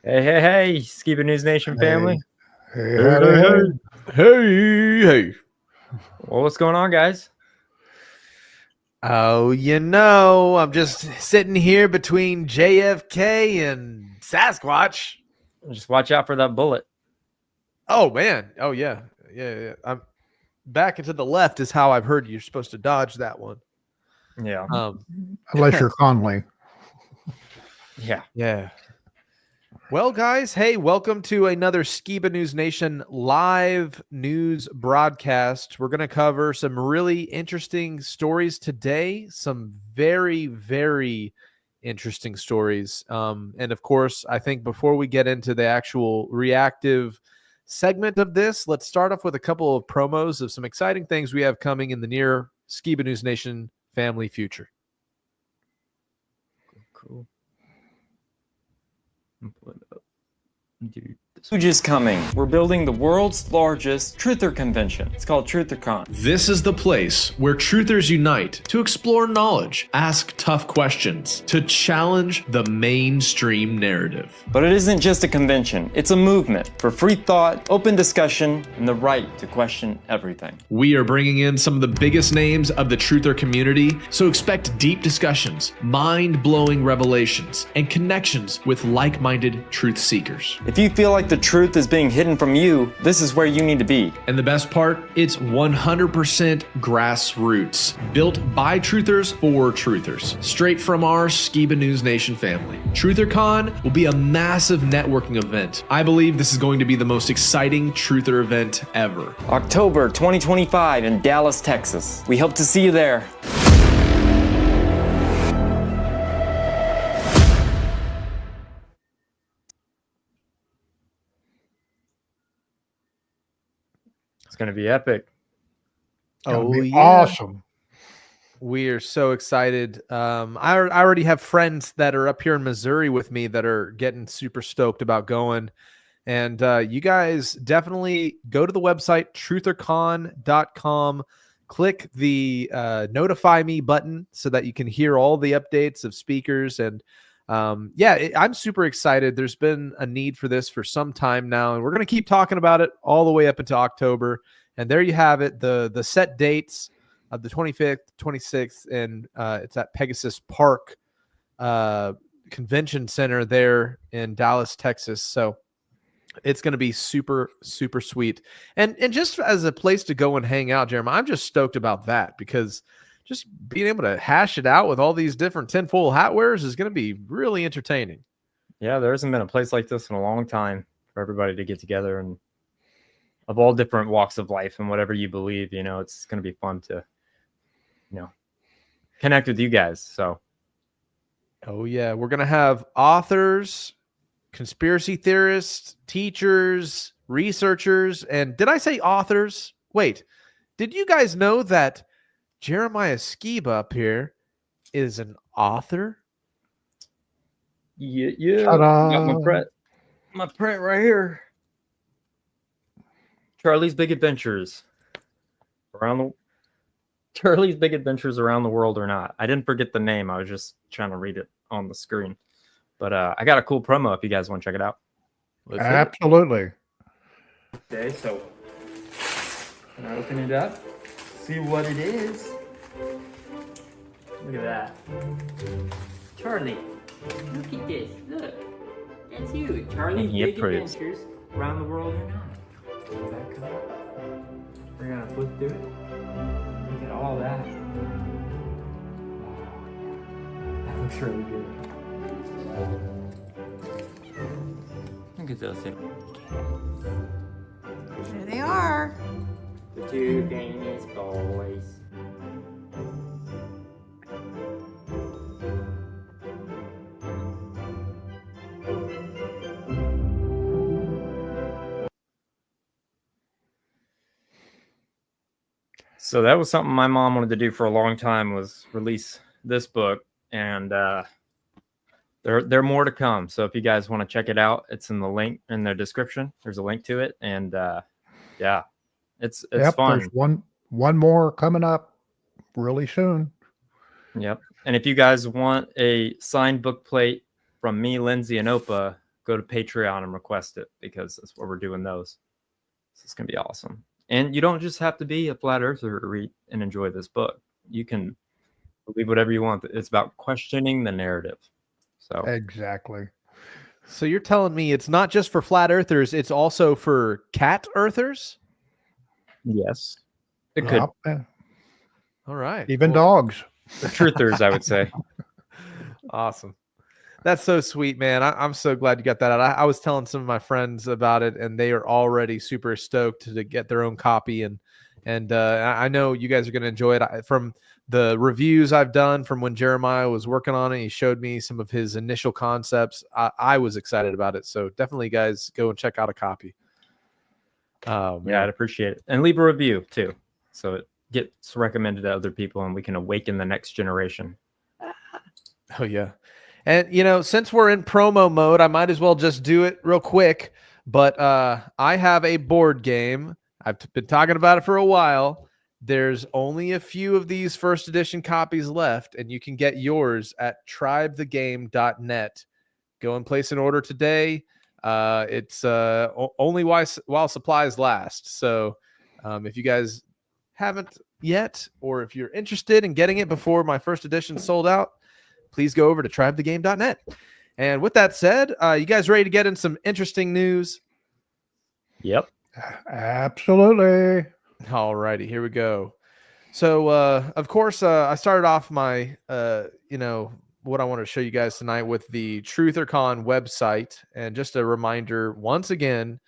Hey, Skiba News Nation family. Hey. Well, what's going on, guys? Oh, I'm just sitting here between JFK and Sasquatch. Just watch out for that bullet. Oh, man. Oh, yeah. I'm back and to the left is how I've heard you're supposed to dodge that one. Yeah. Unless you're Conley. Yeah. Well, guys, hey, welcome to another Skiba News Nation live news broadcast. We're going to cover some really interesting stories today, some very, very interesting stories. And of course, I think before we get into the actual reactive segment of this, let's start off with a couple of promos of some exciting things we have coming in the near Skiba News Nation family future. Cool. Huge is coming. We're building the world's largest truther convention. It's called TrutherCon. This is the place where truthers unite to explore knowledge, ask tough questions, to challenge the mainstream narrative. But it isn't just a convention. It's a movement for free thought, open discussion, and the right to question everything. We are bringing in some of the biggest names of the truther community, so expect deep discussions, mind-blowing revelations, and connections with like-minded truth seekers. If you feel like the truth is being hidden from you, this is where you need to be. And the best part, it's 100% grassroots, built by truthers for truthers, straight from our Skiba News Nation family. TrutherCon will be a massive networking event. I believe this is going to be the most exciting truther event ever. October 2025 in Dallas, Texas. We hope to see you there. It's going to be epic. Awesome. We are so excited. I already have friends that are up here in Missouri with me that are getting super stoked about going. And you guys definitely go to the website, truthercon.com. Click the notify me button so that you can hear all the updates of speakers. And I'm super excited. There's been a need for this for some time now, and we're going to keep talking about it all the way up into October. And there you have it, the set dates of the 25th, 26th, and it's at Pegasus Park Convention Center there in Dallas, Texas. So it's going to be super, super sweet. And just as a place to go and hang out, Jeremiah, I'm just stoked about that because just being able to hash it out with all these different tinfoil hat wearers is going to be really entertaining. Yeah, there hasn't been a place like this in a long time for everybody to get together and of all different walks of life and whatever you believe, it's going to be fun to, connect with you guys. So, oh yeah, we're going to have authors, conspiracy theorists, teachers, researchers, and did I say authors? Wait, did you guys know that Jeremiah Skiba up here is an author? Yeah. Ta-da. Got my print right here. Charlie's Big Adventures around the world or not. I didn't forget the name. I was just trying to read it on the screen. But I got a cool promo if you guys want to check it out. Absolutely. Okay, so can I open it up? See what it is. Look at that. Charlie, look at this. Look. That's you. Charlie's He Big approves. Adventures around the world or not. Does that come up? We're gonna flip through it. Look at all that. That looks really good. Look at those things. Here they are. The two famous boys. So that was something my mom wanted to do for a long time, was release this book, and there are more to come. So if you guys want to check it out, it's in the link in the description. There's a link to it, and it's fun. There's one more coming up really soon. Yep. And if you guys want a signed book plate from me, Lindsay, and Opa, go to Patreon and request it, because that's where we're doing those. So it's gonna be awesome. And you don't just have to be a flat earther to read and enjoy this book. You can believe whatever you want. It's about questioning the narrative. So Exactly. So you're telling me it's not just for flat earthers, it's also for cat earthers? yes, it could. Yeah. All right. Even Well, dogs. Truthers, I would say. awesome. That's so sweet, man. I'm so glad you got that out. I was telling some of my friends about it, and they are already super stoked to get their own copy. And I know you guys are going to enjoy it. From the reviews I've done from when Jeremiah was working on it, he showed me some of his initial concepts. I was excited about it. So definitely, guys, go and check out a copy. Yeah, I'd appreciate it. And leave a review too, so it gets recommended to other people and we can awaken the next generation. Oh, yeah. And, you know, since we're in promo mode, I might as well just do it real quick. But I have a board game. I've been talking about it for a while. There's only a few of these first edition copies left, and you can get yours at tribethegame.net. Go and place an order today. It's only while supplies last. So if you guys haven't yet, or if you're interested in getting it before my first edition sold out, please go over to tribethegame.net. And with that said, you guys ready to get in some interesting news? Yep. Absolutely. All righty, here we go. So, of course, I started off my, what I want to show you guys tonight with the TrutherCon website. And just a reminder, once again,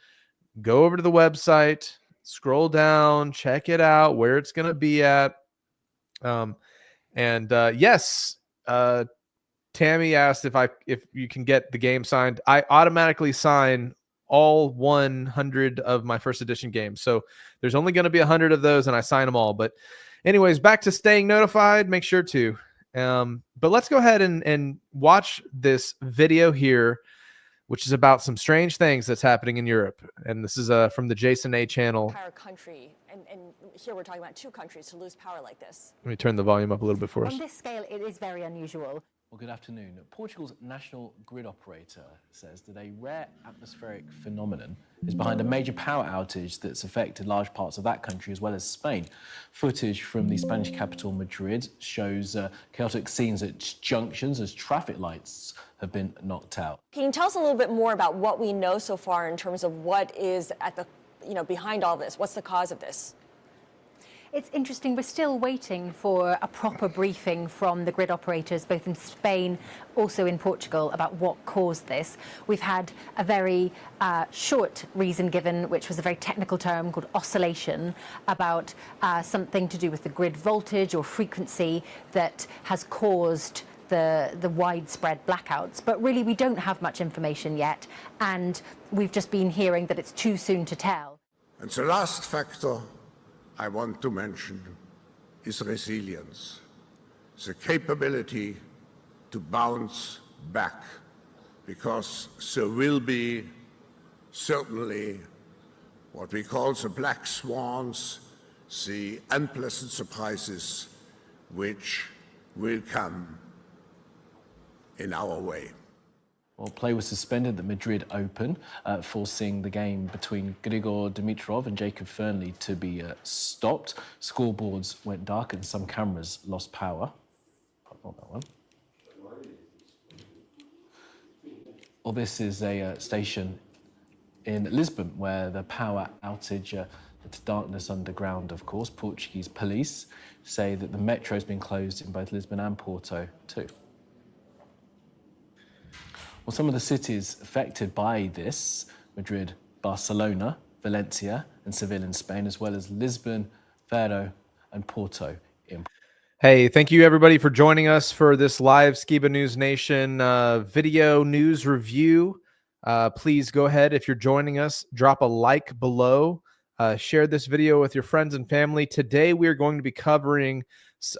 go over to the website, scroll down, check it out, where it's going to be at. Yes, Tammy asked if you can get the game signed. I automatically sign all 100 of my first edition games. So there's only going to be 100 of those, and I sign them all. But anyways, back to staying notified. Make sure to. But let's go ahead and watch this video here, which is about some strange things that's happening in Europe. And this is from the Jason A channel. Entire country, and here we're talking about 2 countries to lose power like this. Let me turn the volume up a little bit for us. On this scale, it is very unusual. Well, good afternoon. Portugal's national grid operator says that a rare atmospheric phenomenon is behind a major power outage that's affected large parts of that country as well as Spain. Footage from the Spanish capital, Madrid, shows chaotic scenes at junctions as traffic lights have been knocked out. Can you tell us a little bit more about what we know so far in terms of what is at the, behind all this? What's the cause of this? It's interesting. We're still waiting for a proper briefing from the grid operators, both in Spain, also in Portugal, about what caused this. We've had a very short reason given, which was a very technical term called oscillation, about something to do with the grid voltage or frequency that has caused the widespread blackouts. But really, we don't have much information yet, and we've just been hearing that it's too soon to tell. And the last factor I want to mention is resilience, the capability to bounce back, because there will be certainly what we call the black swans, the unpleasant surprises which will come in our way. Well, play was suspended at the Madrid Open, forcing the game between Grigor Dimitrov and Jacob Fernley to be stopped. Scoreboards went dark and some cameras lost power. Not that one. Well, this is a station in Lisbon where the power outage to darkness underground, of course. Portuguese police say that the metro has been closed in both Lisbon and Porto too. Well, some of the cities affected by this, Madrid, Barcelona, Valencia and Seville in Spain, as well as Lisbon, Faro and Porto in. Hey, thank you everybody for joining us for this live Skiba News Nation video news review. Please go ahead, if you're joining us, drop a like below. Share this video with your friends and family. Today we are going to be covering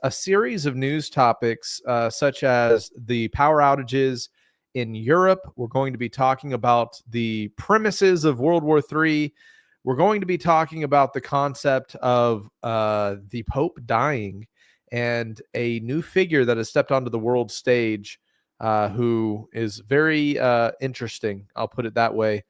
a series of news topics such as the power outages in Europe. We're going to be talking about the premises of World War III. We're going to be talking about the concept of the Pope dying and a new figure that has stepped onto the world stage who is very interesting. I'll put it that way.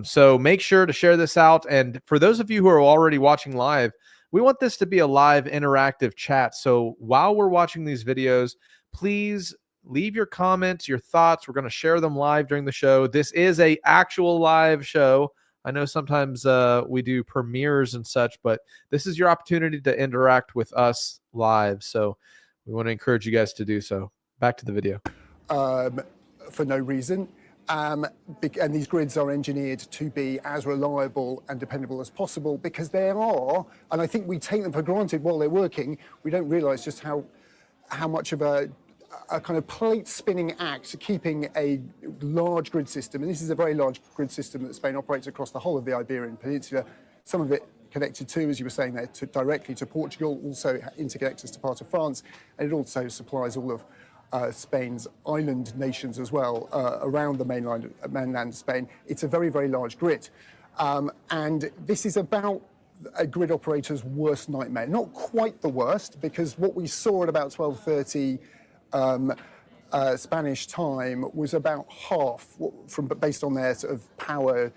So make sure to share this out. And for those of you who are already watching live, we want this to be a live interactive chat. So while we're watching these videos, please leave your comments, your thoughts. We're going to share them live during the show. This is a actual live show. I know sometimes we do premieres and such, but this is your opportunity to interact with us live. So we want to encourage you guys to do so. Back to the video. For no reason. And these grids are engineered to be as reliable and dependable as possible because they are, and I think we take them for granted while they're working. We don't realize just how much of a kind of plate spinning act keeping a large grid system, and this is a very large grid system that Spain operates across the whole of the Iberian Peninsula, some of it connected to, as you were saying there, directly to Portugal, also interconnects us to part of France, and it also supplies all of Spain's island nations as well around the mainland Spain. It's a very, very large grid. And this is about a grid operator's worst nightmare. Not quite the worst, because what we saw at about 12:30 Spanish time was about half, based on their sort of power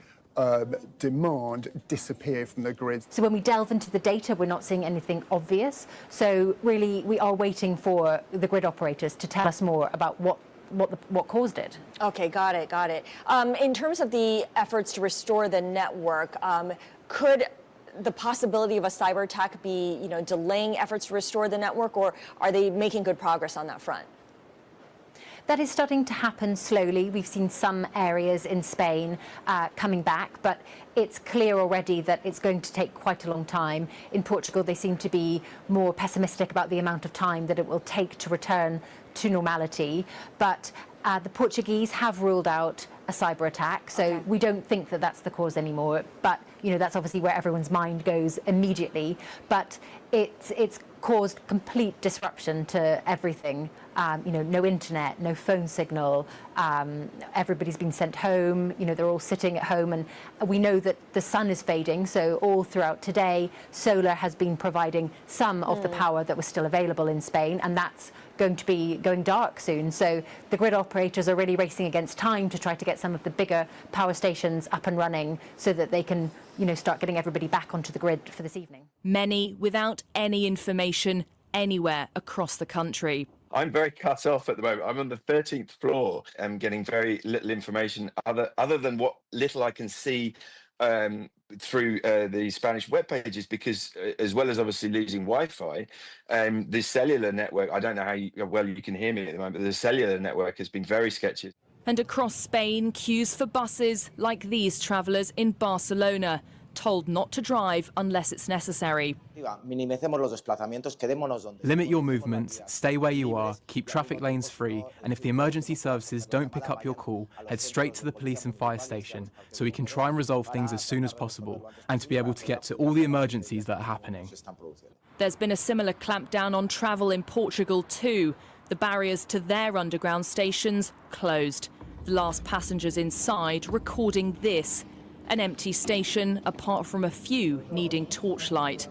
demand, disappear from the grid. So when we delve into the data, we're not seeing anything obvious. So really, we are waiting for the grid operators to tell us more about what caused it. Okay, got it. In terms of the efforts to restore the network, could the possibility of a cyber attack be, delaying efforts to restore the network, or are they making good progress on that front? That is starting to happen slowly. We've seen some areas in Spain coming back, but it's clear already that it's going to take quite a long time. In Portugal, they seem to be more pessimistic about the amount of time that it will take to return to normality. But the Portuguese have ruled out a cyber attack, so we don't think that that's the cause anymore. But that's obviously where everyone's mind goes immediately. But it's caused complete disruption to everything. No internet, no phone signal. Everybody's been sent home. They're all sitting at home, and we know that the sun is fading. So all throughout today, solar has been providing some of the power that was still available in Spain, and that's going to be going dark soon. So the grid operators are really racing against time to try to get some of the bigger power stations up and running so that they can, start getting everybody back onto the grid for this evening. Many without any information anywhere across the country. I'm very cut off at the moment. I'm on the 13th floor and getting very little information other than what little I can see through the Spanish web pages, because as well as obviously losing Wi-Fi, the cellular network, I don't know how well you can hear me at the moment, but the cellular network has been very sketchy. And across Spain, queues for buses like these travellers in Barcelona, told not to drive unless it's necessary. Limit your movements, stay where you are, keep traffic lanes free, and if the emergency services don't pick up your call, head straight to the police and fire station so we can try and resolve things as soon as possible and to be able to get to all the emergencies that are happening. There's been a similar clampdown on travel in Portugal too. The barriers to their underground stations closed. The last passengers inside recording this. An empty station, apart from a few needing torchlight.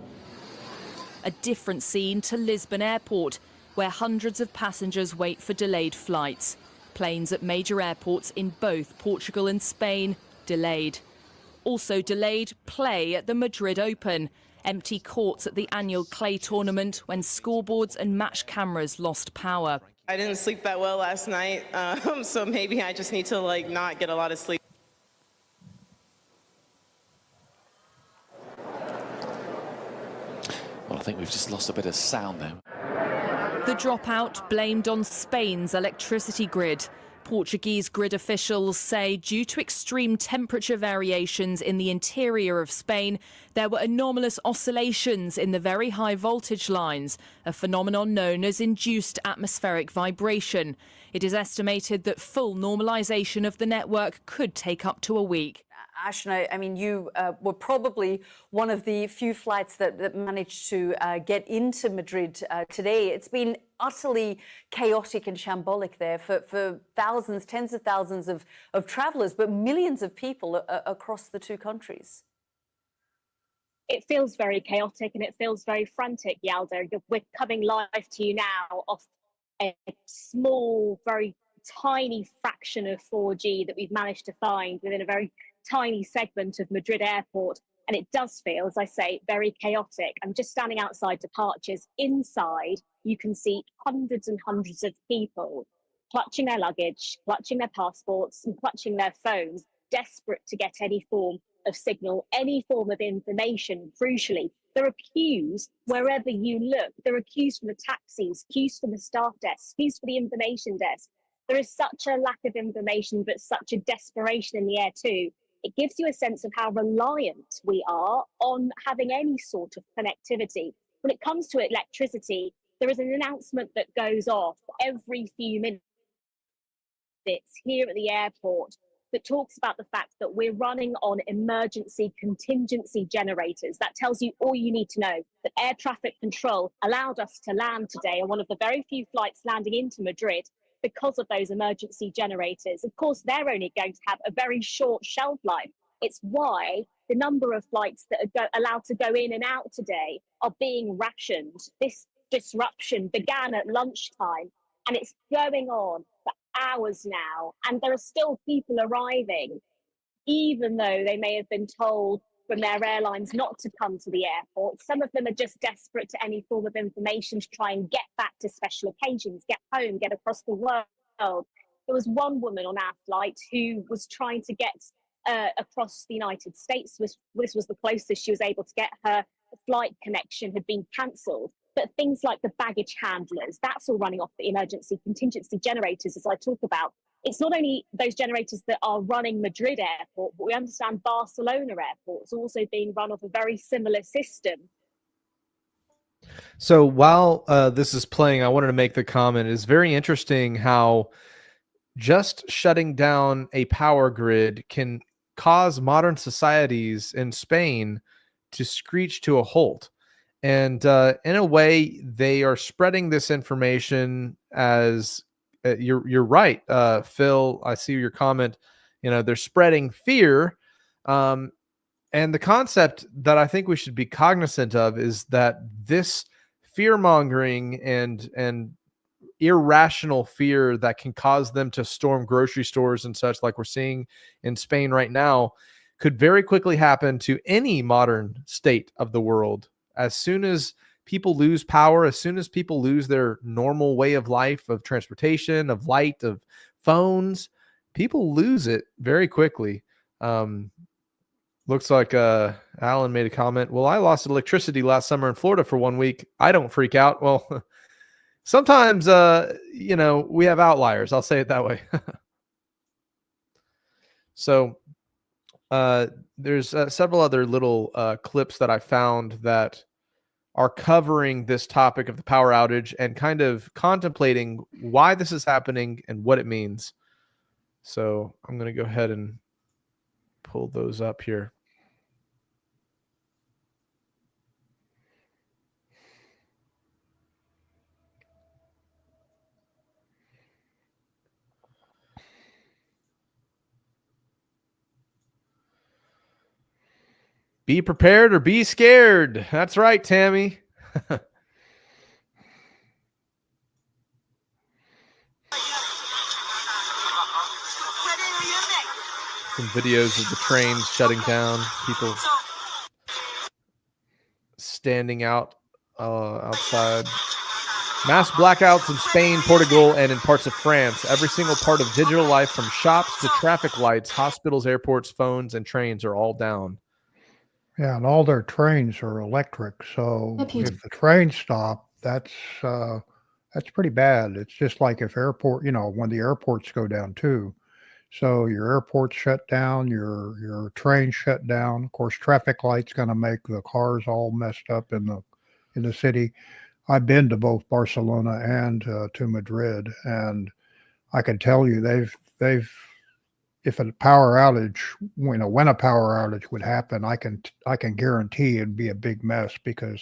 A different scene to Lisbon Airport, where hundreds of passengers wait for delayed flights. Planes at major airports in both Portugal and Spain delayed. Also delayed play at the Madrid Open. Empty courts at the annual clay tournament when scoreboards and match cameras lost power. I didn't sleep that well last night, so maybe I just need to not get a lot of sleep. Well, I think we've just lost a bit of sound there. The dropout blamed on Spain's electricity grid. Portuguese grid officials say due to extreme temperature variations in the interior of Spain, there were anomalous oscillations in the very high voltage lines, a phenomenon known as induced atmospheric vibration. It is estimated that full normalization of the network could take up to a week. Ashna, I mean, you were probably one of the few flights that managed to get into Madrid today. It's been utterly chaotic and shambolic there for thousands, tens of thousands of travellers, but millions of people across the two countries. It feels very chaotic and it feels very frantic, Yalda. We're coming live to you now off a small, very tiny fraction of 4G that we've managed to find within a very tiny segment of Madrid airport. And it does feel, as I say, very chaotic. I'm just standing outside departures. Inside, you can see hundreds and hundreds of people clutching their luggage, clutching their passports, and clutching their phones, desperate to get any form of signal, any form of information. Crucially, there are queues wherever you look. There are queues from the taxis, queues from the staff desk, queues for the information desk. There is such a lack of information, but such a desperation in the air too. It gives you a sense of how reliant we are on having any sort of connectivity. When it comes to electricity, there is an announcement that goes off every few minutes here at the airport that talks about the fact that we're running on emergency contingency generators. That tells you all you need to know, that air traffic control allowed us to land today on one of the very few flights landing into Madrid because of those emergency generators. Of course, they're only going to have a very short shelf life. It's why the number of flights that are allowed to go in and out today are being rationed. This disruption began at lunchtime and it's going on for hours now. And there are still people arriving, even though they may have been told from their airlines not to come to the airport. Some of them are just desperate to any form of information to try and get back to special occasions, get home, get across the world. There was one woman on our flight who was trying to get across the United States. This was the closest she was able to get. Her flight connection had been cancelled. But things like the baggage handlers, that's all running off the emergency contingency generators, as I talk about. It's not only those generators that are running Madrid airport, but we understand Barcelona airport is also being run off a very similar system. So while this is playing, I wanted to make the comment. It's very interesting how just shutting down a power grid can cause modern societies in Spain to screech to a halt. And in a way, they are spreading this information as you're right, Phil. I see your comment. They're spreading fear. And the concept that I think we should be cognizant of is that this fear mongering and irrational fear that can cause them to storm grocery stores and such, like we're seeing in Spain right now, could very quickly happen to any modern state of the world. As soon as people lose power, as soon as people lose their normal way of life, of transportation, of light, of phones, people lose it very quickly. Looks like Alan made a comment. Well, I lost electricity last summer in Florida for 1 week. I don't freak out. Well, sometimes, we have outliers. I'll say it that way. So there's several other little clips that I found that are covering this topic of the power outage and kind of contemplating why this is happening and what it means. So I'm going to go ahead and pull those up here. Be prepared or be scared. That's right, Tammy. Some videos of the trains shutting down, people standing out outside. Mass blackouts in Spain, Portugal, and in parts of France. Every single part of digital life, from shops to traffic lights, hospitals, airports, phones, and trains, are all down. Yeah, and all their trains are electric. So if the trains stop, that's pretty bad. It's just like if when the airports go down too. So your airport's shut down, your train shut down. Of course, traffic lights going to make the cars all messed up in the city. I've been to both Barcelona and to Madrid, and I can tell you they've if a power outage, when a power outage would happen, I can guarantee it'd be a big mess because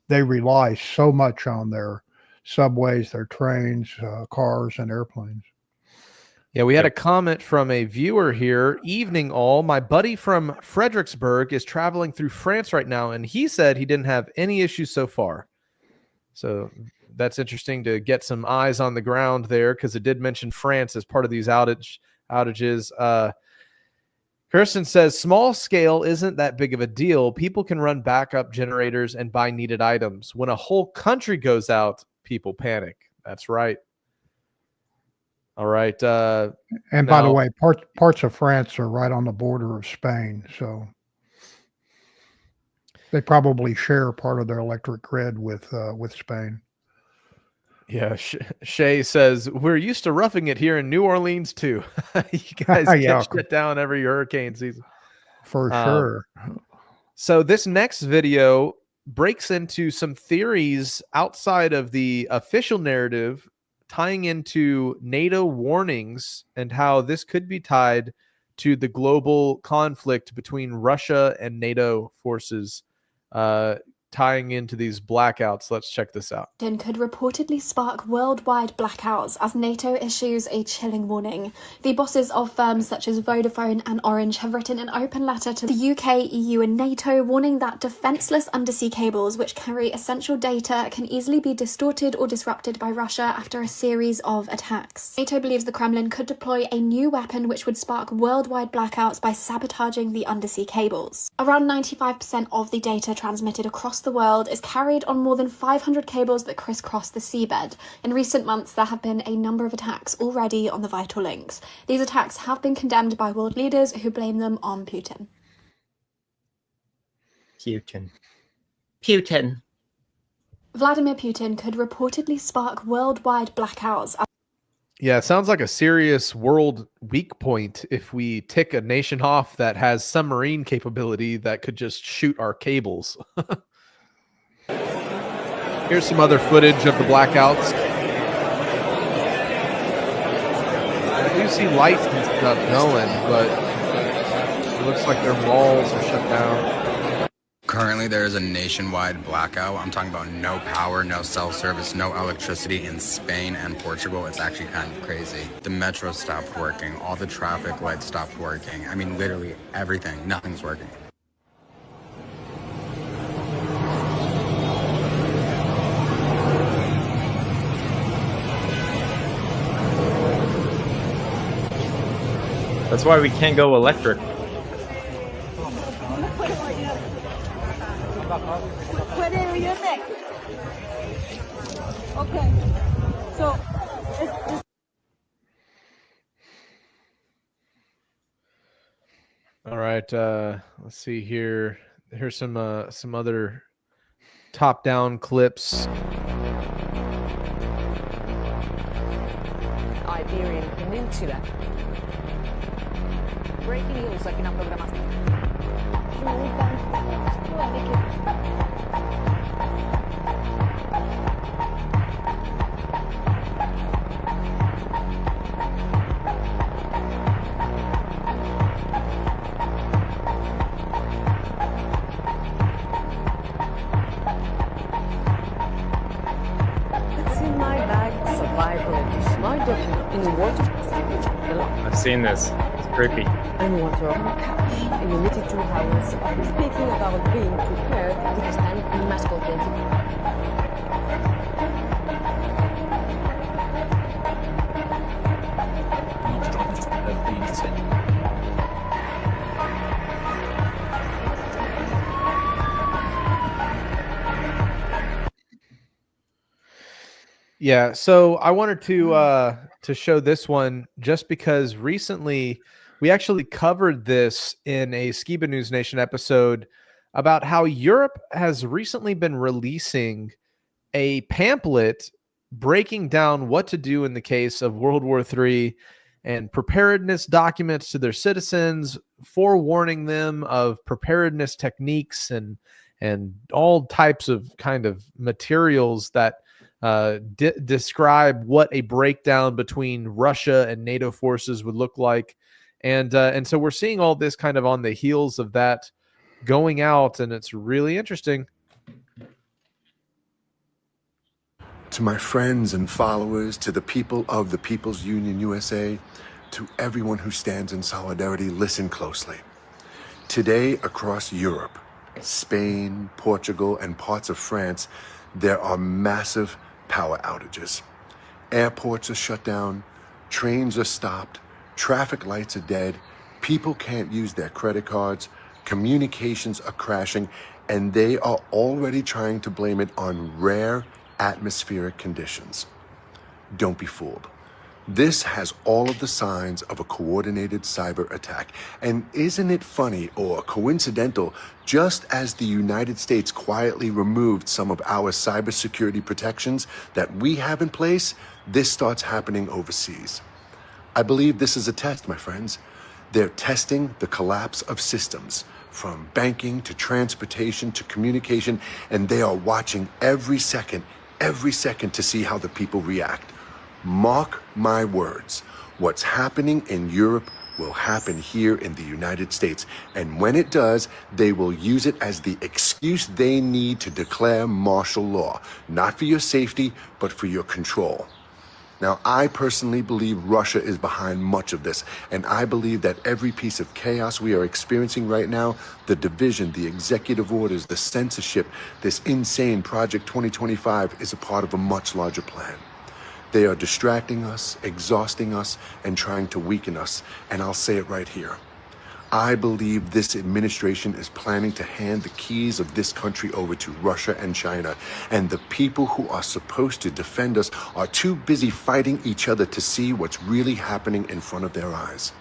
they rely so much on their subways, their trains, cars, and airplanes. Yeah, we had a comment from a viewer here. Evening all. My buddy from Fredericksburg is traveling through France right now, and he said he didn't have any issues so far. So that's interesting to get some eyes on the ground there, because it did mention France as part of these outages. Kirsten says, small scale isn't that big of a deal. People can run backup generators and buy needed items. When a whole country goes out, people panic. That's right. All right. And by the way, parts of France are right on the border of Spain, so they probably share part of their electric grid with Spain. Yeah, Shay says, we're used to roughing it here in New Orleans too. You guys get shut down every hurricane season. For sure. So this next video breaks into some theories outside of the official narrative, tying into NATO warnings and how this could be tied to the global conflict between Russia and NATO forces, tying into these blackouts. Let's check this out. Could reportedly spark worldwide blackouts as NATO issues a chilling warning. The bosses of firms such as Vodafone and Orange have written an open letter to the UK, EU and NATO warning that defenceless undersea cables which carry essential data can easily be distorted or disrupted by Russia after a series of attacks. NATO believes the Kremlin could deploy a new weapon which would spark worldwide blackouts by sabotaging the undersea cables. Around 95% of the data transmitted across the world is carried on more than 500 cables that crisscross the seabed. In recent months, there have been a number of attacks already on the vital links. These attacks have been condemned by world leaders who blame them on Putin. Putin. Vladimir Putin could reportedly spark worldwide blackouts. Yeah, it sounds like a serious world weak point if we tick a nation off that has submarine capability that could just shoot our cables. Here's some other footage of the blackouts. I do see lights and stuff going, but it looks like their walls are shut down. Currently, there is a nationwide blackout. I'm talking about no power, no cell service, no electricity in Spain and Portugal. It's actually kind of crazy. The metro stopped working. All the traffic lights stopped working. I mean, literally everything. Nothing's working. That's why we can't go electric. Okay, so all right, let's see here. Here's some other top-down clips. Iberian Peninsula. Breaking news aquí en la programación. It's in my bag, survival edition. My document in water. I've seen this. It's creepy. And water on cash in limited 2 hours. Speaking about being prepared, we stand in mass Yeah, so I wanted to show this one just because recently we actually covered this in a Skiba News Nation episode about how Europe has recently been releasing a pamphlet breaking down what to do in the case of World War III and preparedness documents to their citizens, forewarning them of preparedness techniques and all types of kind of materials that describe what a breakdown between Russia and NATO forces would look like. And so we're seeing all this kind of on the heels of that going out, and it's really interesting. To my friends and followers, to the people of the People's Union USA, to everyone who stands in solidarity, listen closely. Today, across Europe, Spain, Portugal, and parts of France, there are massive power outages. Airports are shut down, trains are stopped, traffic lights are dead, people can't use their credit cards, communications are crashing, and they are already trying to blame it on rare atmospheric conditions. Don't be fooled. This has all of the signs of a coordinated cyber attack. And isn't it funny or coincidental, just as the United States quietly removed some of our cybersecurity protections that we have in place, this starts happening overseas. I believe this is a test, my friends. They're testing the collapse of systems, from banking to transportation to communication, and they are watching every second to see how the people react. Mark my words, what's happening in Europe will happen here in the United States. And when it does, they will use it as the excuse they need to declare martial law, not for your safety, but for your control. Now, I personally believe Russia is behind much of this, and I believe that every piece of chaos we are experiencing right now, the division, the executive orders, the censorship, this insane Project 2025 is a part of a much larger plan. They are distracting us, exhausting us, and trying to weaken us. And I'll say it right here. I believe this administration is planning to hand the keys of this country over to Russia and China. And the people who are supposed to defend us are too busy fighting each other to see what's really happening in front of their eyes.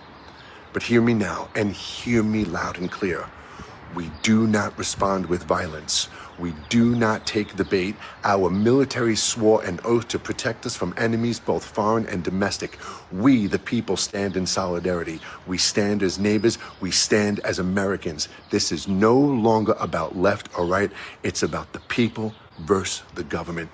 But hear me now, and hear me loud and clear. We do not respond with violence. We do not take the bait. Our military swore an oath to protect us from enemies, both foreign and domestic. We, the people, stand in solidarity. We stand as neighbors. We stand as Americans. This is no longer about left or right. It's about the people versus the government.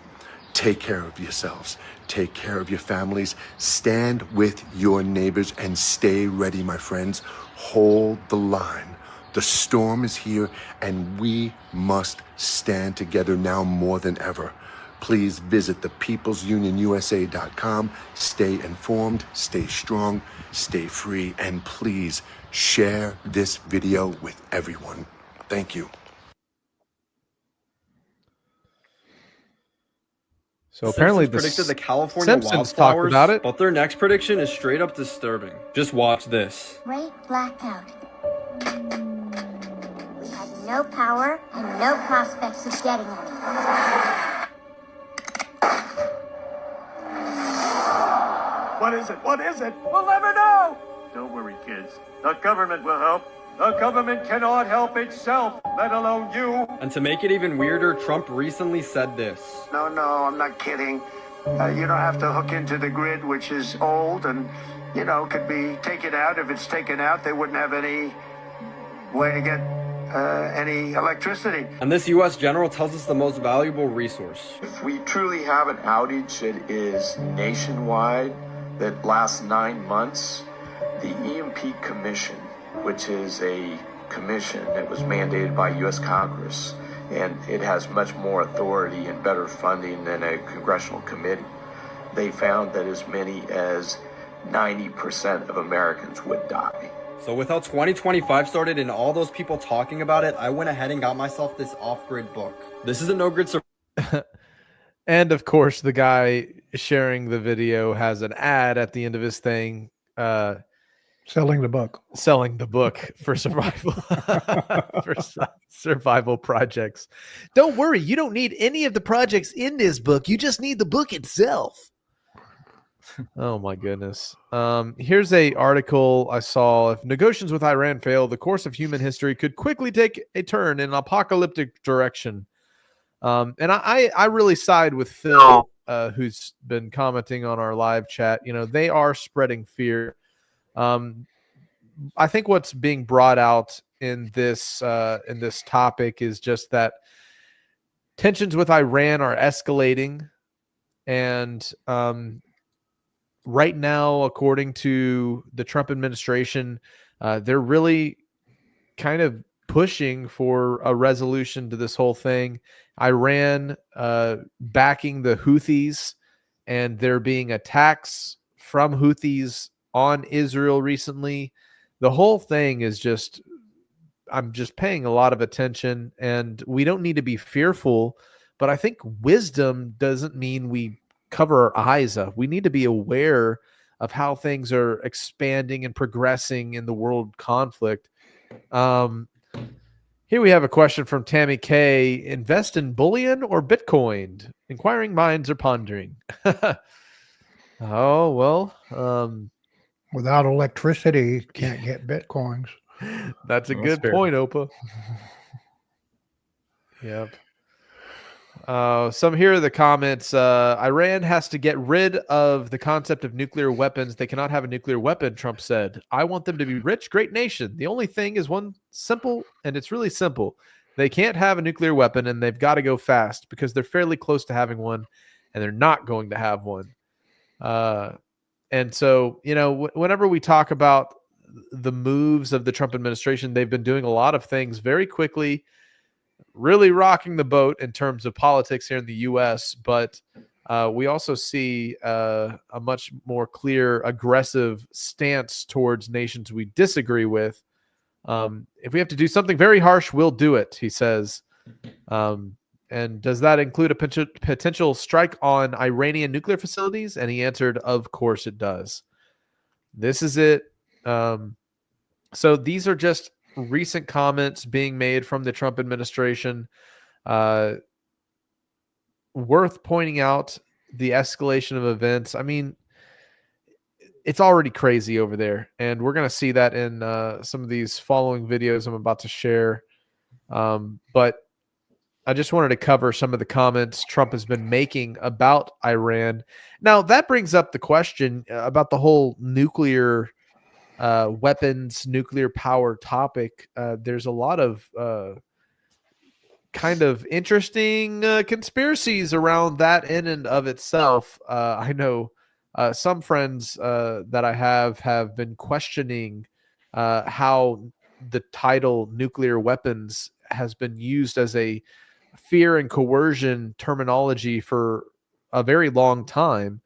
Take care of yourselves. Take care of your families. Stand with your neighbors and stay ready, my friends. Hold the line. The storm is here, and we must stand together now more than ever. Please visit thepeoplesunionusa.com. Stay informed, stay strong, stay free, and please share this video with everyone. Thank you. So apparently the predicted the California Simpsons talked wildfires, about it. but their next prediction is straight up disturbing. Just watch this. Great blackout. We have no power and no prospects of getting any. What is it? What is it? We'll never know! Don't worry, kids. The government will help. The government cannot help itself, let alone you. And to make it even weirder, Trump recently said this. No, I'm not kidding. You don't have to hook into the grid, which is old and, could be taken out. If it's taken out, they wouldn't have any way to get any electricity. And this U.S. general tells us the most valuable resource. If we truly have an outage that is nationwide, that lasts 9 months, the EMP Commission, which is a commission that was mandated by U.S. Congress, and it has much more authority and better funding than a congressional committee. They found that as many as 90% of Americans would die. So with how 2025 started and all those people talking about it, I went ahead and got myself this off-grid book. This is a no-grid And of course, the guy sharing the video has an ad at the end of his thing. Selling the book. Selling the book for survival. For survival projects. Don't worry, you don't need any of the projects in this book. You just need the book itself. Oh my goodness. Here's a article I saw. If negotiations with Iran fail, the course of human history could quickly take a turn in an apocalyptic direction. And I really side with Phil, who's been commenting on our live chat. They are spreading fear. I think what's being brought out in this topic is just that tensions with Iran are escalating, and right now, according to the Trump administration, they're really kind of pushing for a resolution to this whole thing. Iran backing the Houthis, and there being attacks from Houthis on Israel recently. The whole thing is I'm just paying a lot of attention, and we don't need to be fearful, But I think wisdom doesn't mean we cover our eyes up. We need to be aware of how things are expanding and progressing in the world conflict. Here we have a question from Tammy K. Invest in bullion or Bitcoin? Inquiring minds are pondering. Oh, well. Without electricity, can't get Bitcoins. That's a good point, Opa. Yep. Some here are the comments. Iran has to get rid of the concept of nuclear weapons. They cannot have a nuclear weapon, Trump said. I want them to be rich, great nation. The only thing is one simple, and it's really simple. They can't have a nuclear weapon, and they've got to go fast because they're fairly close to having one, and they're not going to have one. And so, whenever we talk about the moves of the Trump administration, they've been doing a lot of things very quickly, really rocking the boat in terms of politics here in the U.S., but we also see a much more clear, aggressive stance towards nations we disagree with. If we have to do something very harsh, we'll do it, he says. And does that include a potential strike on Iranian nuclear facilities? And he answered, of course it does. This is it. So these are just recent comments being made from the Trump administration. Worth pointing out the escalation of events. I mean, it's already crazy over there. And we're going to see that in some of these following videos I'm about to share. But I just wanted to cover some of the comments Trump has been making about Iran. Now, that brings up the question about the whole nuclear weapons, nuclear power topic. There's a lot of kind of interesting conspiracies around that in and of itself. I know some friends that I have been questioning how the title nuclear weapons has been used as a fear and coercion terminology for a very long time.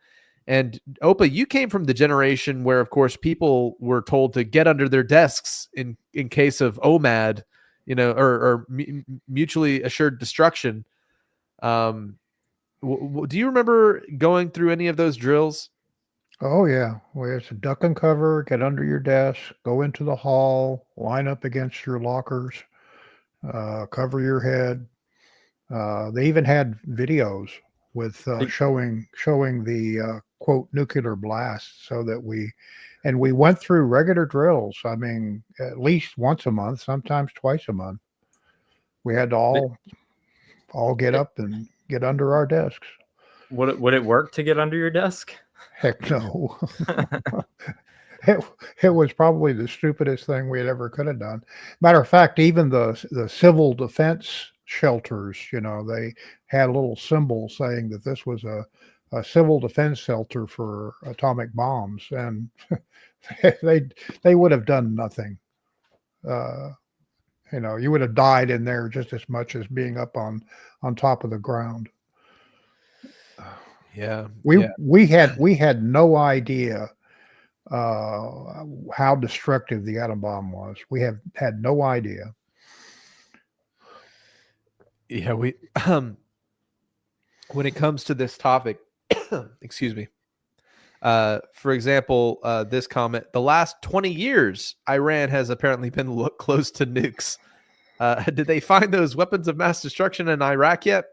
And Opa, you came from the generation where, of course, people were told to get under their desks in case of OMAD, or mutually assured destruction. Do you remember going through any of those drills? Oh, yeah. Well, it's a duck and cover, get under your desk, go into the hall, line up against your lockers, cover your head. They even had videos with showing the quote nuclear blast, so that we went through regular drills. I mean, at least once a month, sometimes twice a month. We had to all get up and get under our desks. Would it work to get under your desk? Heck no. It was probably the stupidest thing we ever could have done. Matter of fact, even the civil defense shelters, they had a little symbol saying that this was a civil defense shelter for atomic bombs, and they would have done nothing. You would have died in there just as much as being up on top of the ground. Yeah, we had no idea how destructive the atom bomb was. We have had no idea. Yeah, we when it comes to this topic, excuse me. For example, this comment: the last 20 years, Iran has apparently been close to nukes. Did they find those weapons of mass destruction in Iraq yet?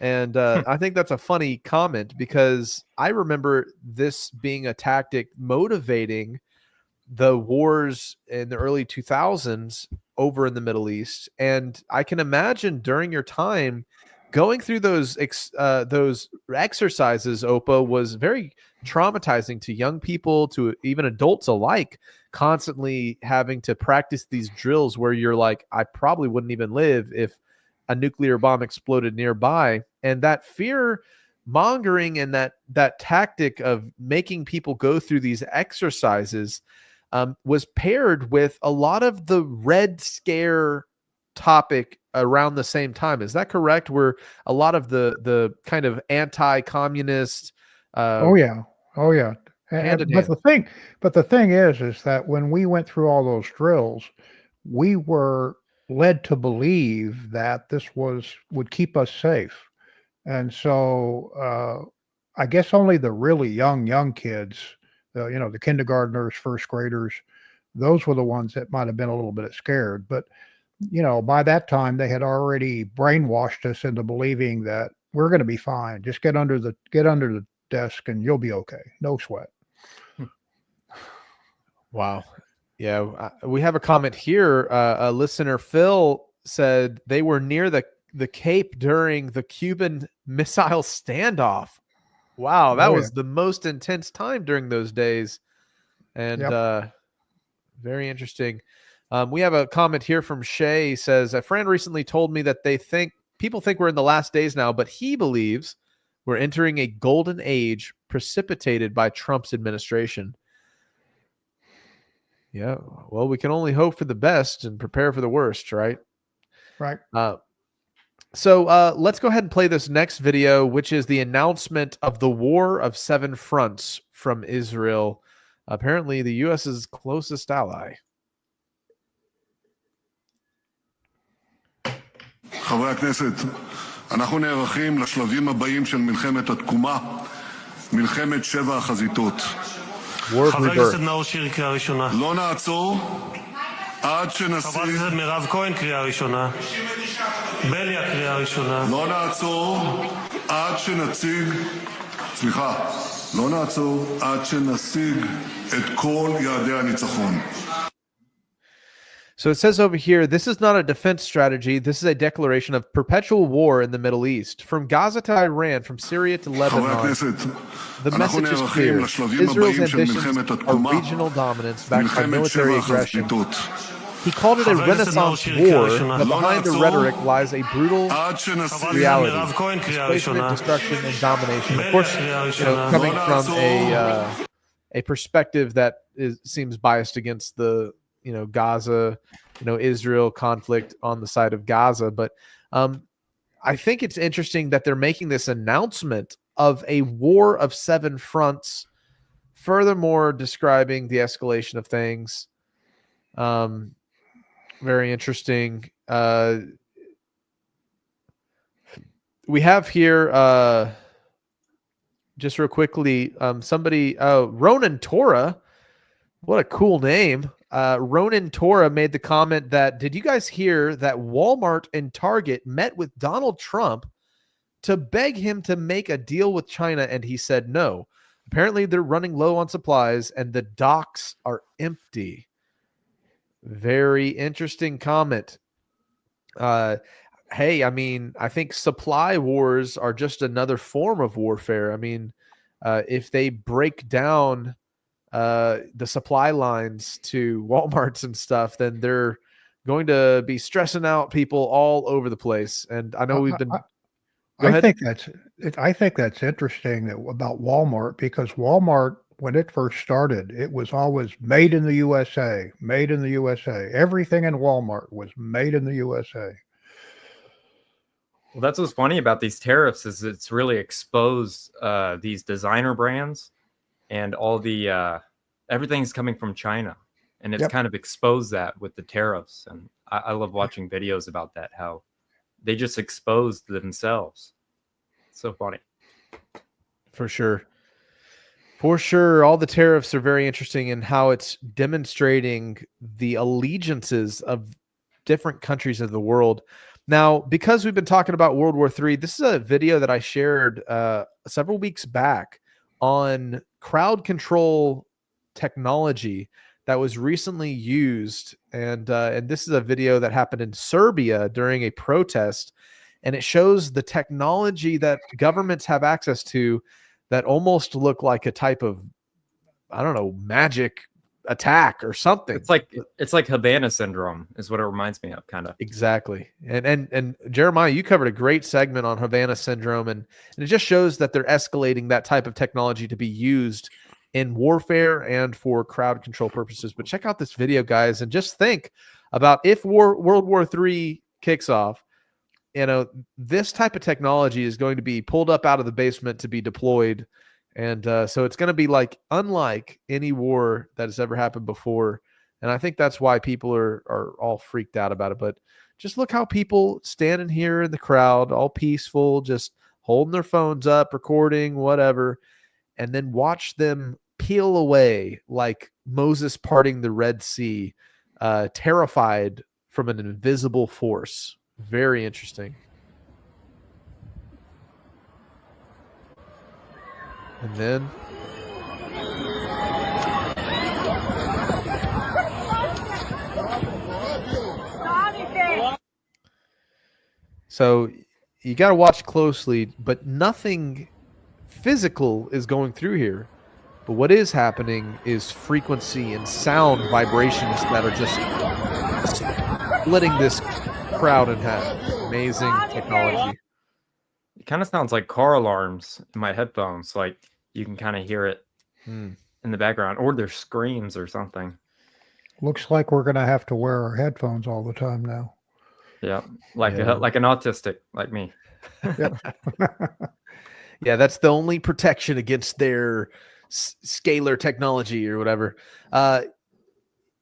And I think that's a funny comment, because I remember this being a tactic motivating the wars in the early 2000s over in the Middle East. And I can imagine during your time going through those exercises, Opa, was very traumatizing to young people, to even adults alike, constantly having to practice these drills where you're like, I probably wouldn't even live if a nuclear bomb exploded nearby. And that fear mongering and that tactic of making people go through these exercises was paired with a lot of the Red Scare topic around the same time. Is that correct? Where a lot of the kind of anti-communist Oh yeah. hand in But hand. the thing is that when we went through all those drills, we were led to believe that this would keep us safe. And so I guess only the really young kids, the kindergartners, first graders, those were the ones that might have been a little bit scared. But by that time they had already brainwashed us into believing that we're going to be fine. Just get under the desk and you'll be okay. No sweat. Wow. Yeah, we have a comment here. A listener, Phil, said they were near the Cape during the Cuban Missile Standoff. Wow, that was the most intense time during those days. And very interesting. We have a comment here from Shay. Says, a friend recently told me that people think we're in the last days now, but he believes we're entering a golden age precipitated by Trump's administration. Yeah, well, we can only hope for the best and prepare for the worst, right? Right. So let's go ahead and play this next video, which is the announcement of the War of Seven Fronts from Israel. Apparently, the U.S.'s closest ally. חברי הכנסת, אנחנו נערכים לשלבים הבאים של מלחמת התקומה, מלחמת שבע החזיתות. חבר הכנסת נאור שירי, קריאה ראשונה. לא נעצור עד שנשיג... חברת הכנסת מירב כהן, קריאה ראשונה. בליאק, קריאה ראשונה. לא נעצור עד שנציג... סליחה, לא נעצור עד שנשיג את כל יעדי הניצחון. So it says over here, this is not a defense strategy. This is a declaration of perpetual war in the Middle East. From Gaza to Iran, from Syria to Lebanon, the message is clear. Israel's ambitions are regional dominance backed by military aggression. He called it a Renaissance war, but behind the rhetoric lies a brutal reality, displacement, destruction, and domination. Of course, coming from a perspective that seems biased against the Gaza, Israel conflict on the side of Gaza. But I think it's interesting that they're making this announcement of a war of seven fronts, furthermore describing the escalation of things. Very interesting. We have here, just real quickly, somebody, Ronan Torah, what a cool name. Ronan Torah made the comment that, did you guys hear that Walmart and Target met with Donald Trump to beg him to make a deal with China? And he said no. Apparently they're running low on supplies and the docks are empty. Very interesting comment. Hey, I mean, I think supply wars are just another form of warfare. I mean, if they break down the supply lines to Walmarts and stuff, then they're going to be stressing out people all over the place. And I know we've been. I think that's interesting about Walmart, because Walmart, when it first started, it was always made in the USA, made in the USA. Everything in Walmart was made in the USA. Well, that's what's funny about these tariffs, is it's really exposed these designer brands. And all the everything's coming from China, and it's kind of exposed that with the tariffs. And I love watching videos about that, how they just exposed themselves. It's so funny. For sure. For sure. All the tariffs are very interesting in how it's demonstrating the allegiances of different countries of the world. Now, because we've been talking about World War III, this is a video that I shared several weeks back on crowd control technology that was recently used, and this is a video that happened in Serbia during a protest, and it shows the technology that governments have access to that almost look like a type of, I don't know, magic attack or something. It's like Havana syndrome is what it reminds me of, kind of. Exactly. And Jeremiah, you covered a great segment on Havana syndrome, and it just shows that they're escalating that type of technology to be used in warfare and for crowd control purposes. But check out this video, guys, and just think about if World War III kicks off, this type of technology is going to be pulled up out of the basement to be deployed. And so it's going to be unlike any war that has ever happened before. And I think that's why people are all freaked out about it. But just look how people standing here in the crowd, all peaceful, just holding their phones up, recording, whatever, and then watch them peel away like Moses parting the Red Sea, terrified from an invisible force. Very interesting. And then so you got to watch closely, but nothing physical is going through here. But what is happening is frequency and sound vibrations that are just splitting this crowd in half. Amazing technology. It kind of sounds like car alarms in my headphones. Like you can kind of hear it in the background, or there's screams or something. Looks like we're going to have to wear our headphones all the time now. Yeah, like an autistic like me. Yep. Yeah, that's the only protection against their scalar technology or whatever.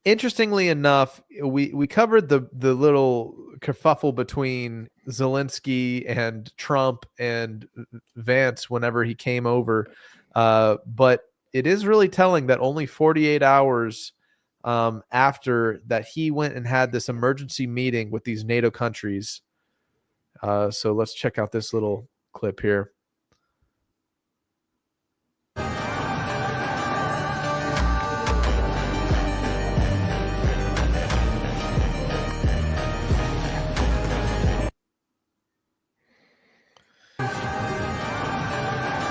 Interestingly enough, we covered the little kerfuffle between Zelensky and Trump and Vance whenever he came over. But it is really telling that only 48 hours after that, he went and had this emergency meeting with these NATO countries. So let's check out this little clip here.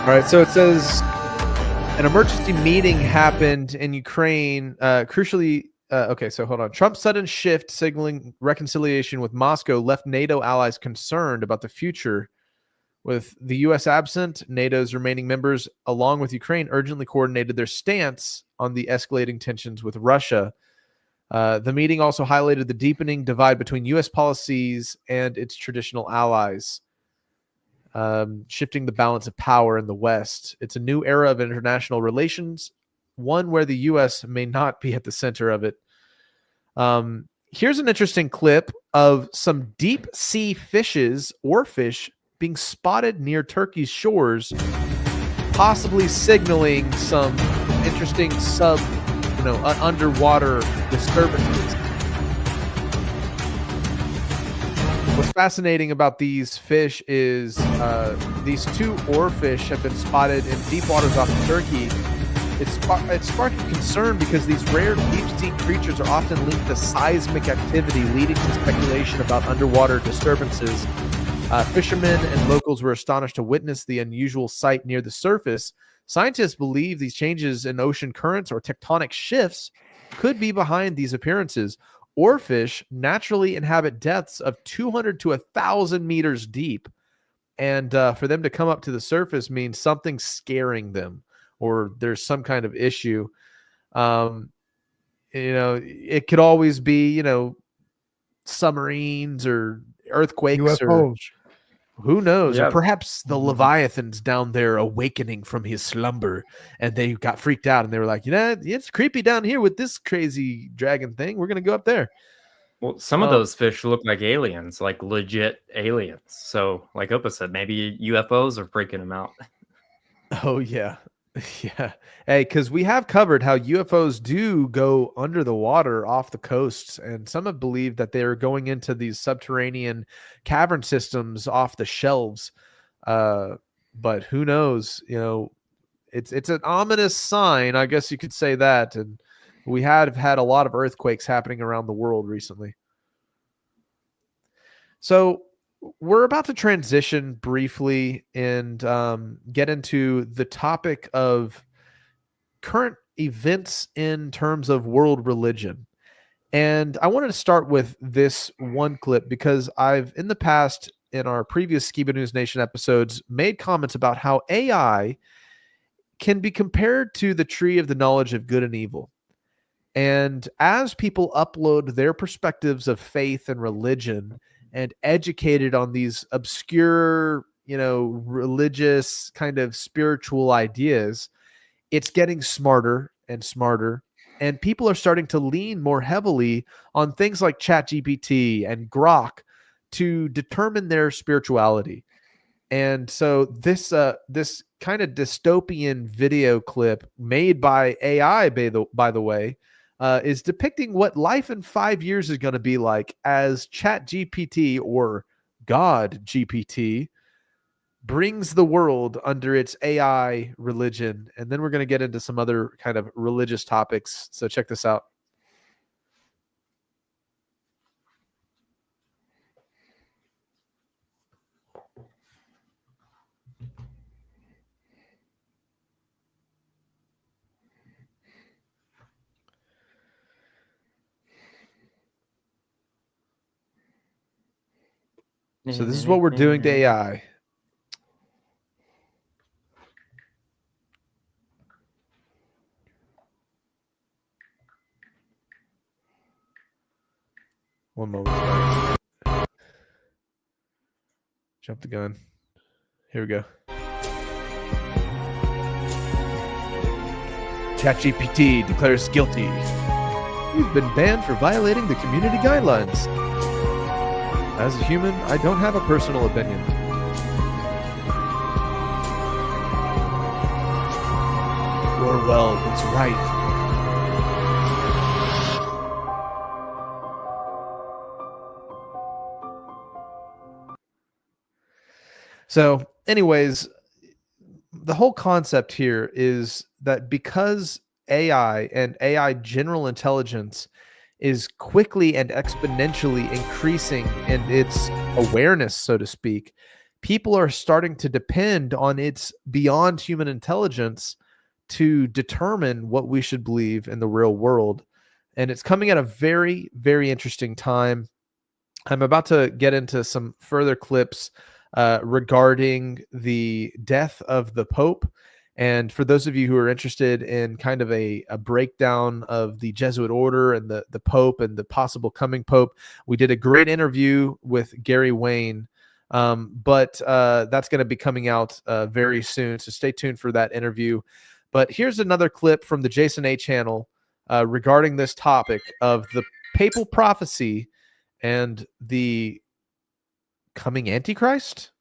All right, so it says an emergency meeting happened in Ukraine. Crucially, okay, so hold on. Trump's sudden shift signaling reconciliation with Moscow left NATO allies concerned about the future. With the U.S. absent, NATO's remaining members, along with Ukraine, urgently coordinated their stance on the escalating tensions with Russia. The meeting also highlighted the deepening divide between U.S. policies and its traditional allies. Shifting the balance of power in the West. It's a new era of international relations, one where the U.S. may not be at the center of it. Here's an interesting clip of some deep sea fishes or fish being spotted near Turkey's shores, possibly signaling some interesting underwater disturbances. What's fascinating about these fish is these two oarfish have been spotted in deep waters off of Turkey. It's sparking concern because these rare deep-sea creatures are often linked to seismic activity, leading to speculation about underwater disturbances. Fishermen and locals were astonished to witness the unusual sight near the surface. Scientists believe these changes in ocean currents or tectonic shifts could be behind these appearances. Oarfish naturally inhabit depths of 200 to 1,000 meters deep. And for them to come up to the surface means something's scaring them or there's some kind of issue. It could always be, submarines or earthquakes UFOs. or who knows? Yeah. Or perhaps the Leviathan's down there awakening from his slumber and they got freaked out and they were like, it's creepy down here with this crazy dragon thing. We're going to go up there. Well, some of those fish look like aliens, like legit aliens. So, like Opa said, maybe UFOs are freaking them out. Oh, yeah. Yeah. Hey, because we have covered how UFOs do go under the water off the coasts, and some have believed that they are going into these subterranean cavern systems off the shelves. But who knows? It's an ominous sign, I guess you could say that. And we have had a lot of earthquakes happening around the world recently. So we're about to transition briefly and get into the topic of current events in terms of world religion. And I wanted to start with this one clip because I've, in the past, in our previous Skiba News Nation episodes, made comments about how AI can be compared to the tree of the knowledge of good and evil. And as people upload their perspectives of faith and religion and educated on these obscure, religious kind of spiritual ideas, it's getting smarter and smarter. And people are starting to lean more heavily on things like ChatGPT and Grok to determine their spirituality. And so this this kind of dystopian video clip made by AI, by the way, is depicting what life in 5 years is going to be like as ChatGPT, or God GPT, brings the world under its AI religion. And then we're going to get into some other kind of religious topics. So check this out. So this is what we're doing to AI. One moment. Jump the gun. Here we go. ChatGPT declares guilty. You've been banned for violating the community guidelines. As a human, I don't have a personal opinion. Orwell was right. So, anyways, the whole concept here is that because AI and AI general intelligence is quickly and exponentially increasing in its awareness, so to speak, people are starting to depend on its beyond human intelligence to determine what we should believe in the real world. And it's coming at a very, very interesting time. I'm about to get into some further clips regarding the death of the Pope. And for those of you who are interested in kind of a breakdown of the Jesuit order and the Pope and the possible coming Pope, we did a great interview with Gary Wayne, but that's going to be coming out very soon. So stay tuned for that interview. But here's another clip from the Jason A channel regarding this topic of the papal prophecy and the coming Antichrist.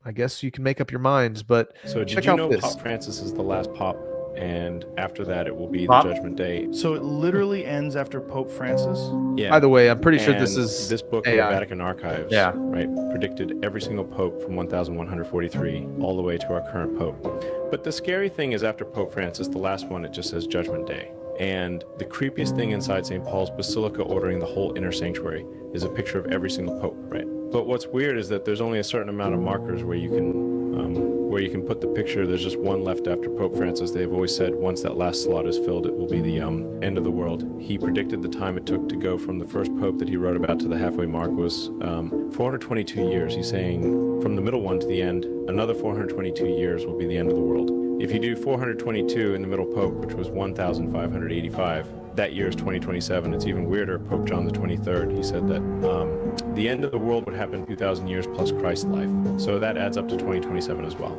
I guess you can make up your minds, but so check did you out know this. Pope Francis is the last Pope, and after that it will be Pop? the Judgment Day. So it literally ends after Pope Francis? Yeah. By the way, I'm pretty sure And this is this book AI. from the Vatican Archives. Yeah. Right. Predicted every single Pope from 1143 all the way to our current Pope. But the scary thing is, after Pope Francis, the last one, it just says Judgment Day. And the creepiest thing inside St. Paul's Basilica, ordering the whole inner sanctuary, is a picture of every single Pope. Right. But what's weird is that there's only a certain amount of markers where you can put the picture. There's just one left after Pope Francis. They've always said once that last slot is filled, it will be the end of the world. He predicted the time it took to go from the first Pope that he wrote about to the halfway mark was 422 years. He's saying from the middle one to the end, another 422 years will be the end of the world. If you do 422 in the middle Pope, which was 1,585, that year is 2027. It's even weirder. Pope John the 23rd, he said that the end of the world would happen 2,000 years plus Christ's life. So that adds up to 2027 as well.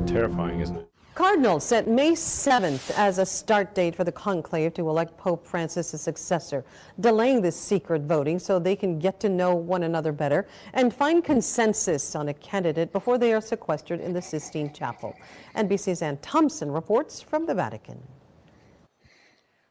Terrifying, isn't it? Cardinals set May 7th as a start date for the conclave to elect Pope Francis' successor, delaying this secret voting so they can get to know one another better and find consensus on a candidate before they are sequestered in the Sistine Chapel. NBC's Ann Thompson reports from the Vatican.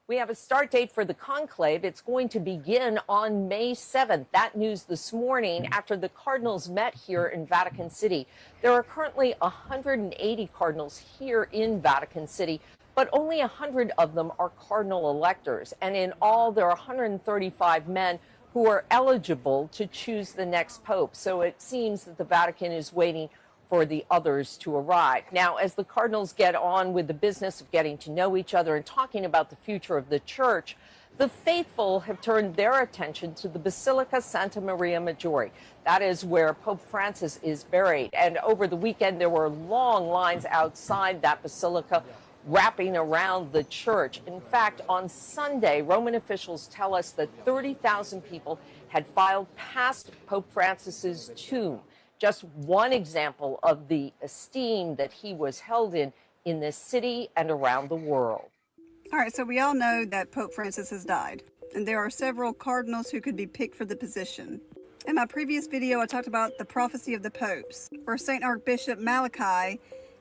We have a start date for the conclave. It's going to begin on May 7th. That news this morning after the cardinals met here in Vatican City. There are currently 180 cardinals here in Vatican City, but only 100 of them are cardinal electors. And in all, there are 135 men who are eligible to choose the next pope. So it seems that the Vatican is waiting for the others to arrive. Now, as the cardinals get on with the business of getting to know each other and talking about the future of the church, the faithful have turned their attention to the Basilica Santa Maria Maggiore. That is where Pope Francis is buried. And over the weekend, there were long lines outside that basilica wrapping around the church. In fact, on Sunday, Roman officials tell us that 30,000 people had filed past Pope Francis's tomb. Just one example of the esteem that he was held in this city and around the world. All right, so we all know that Pope Francis has died, and there are several cardinals who could be picked for the position. In my previous video, I talked about the prophecy of the popes, where St. Archbishop Malachi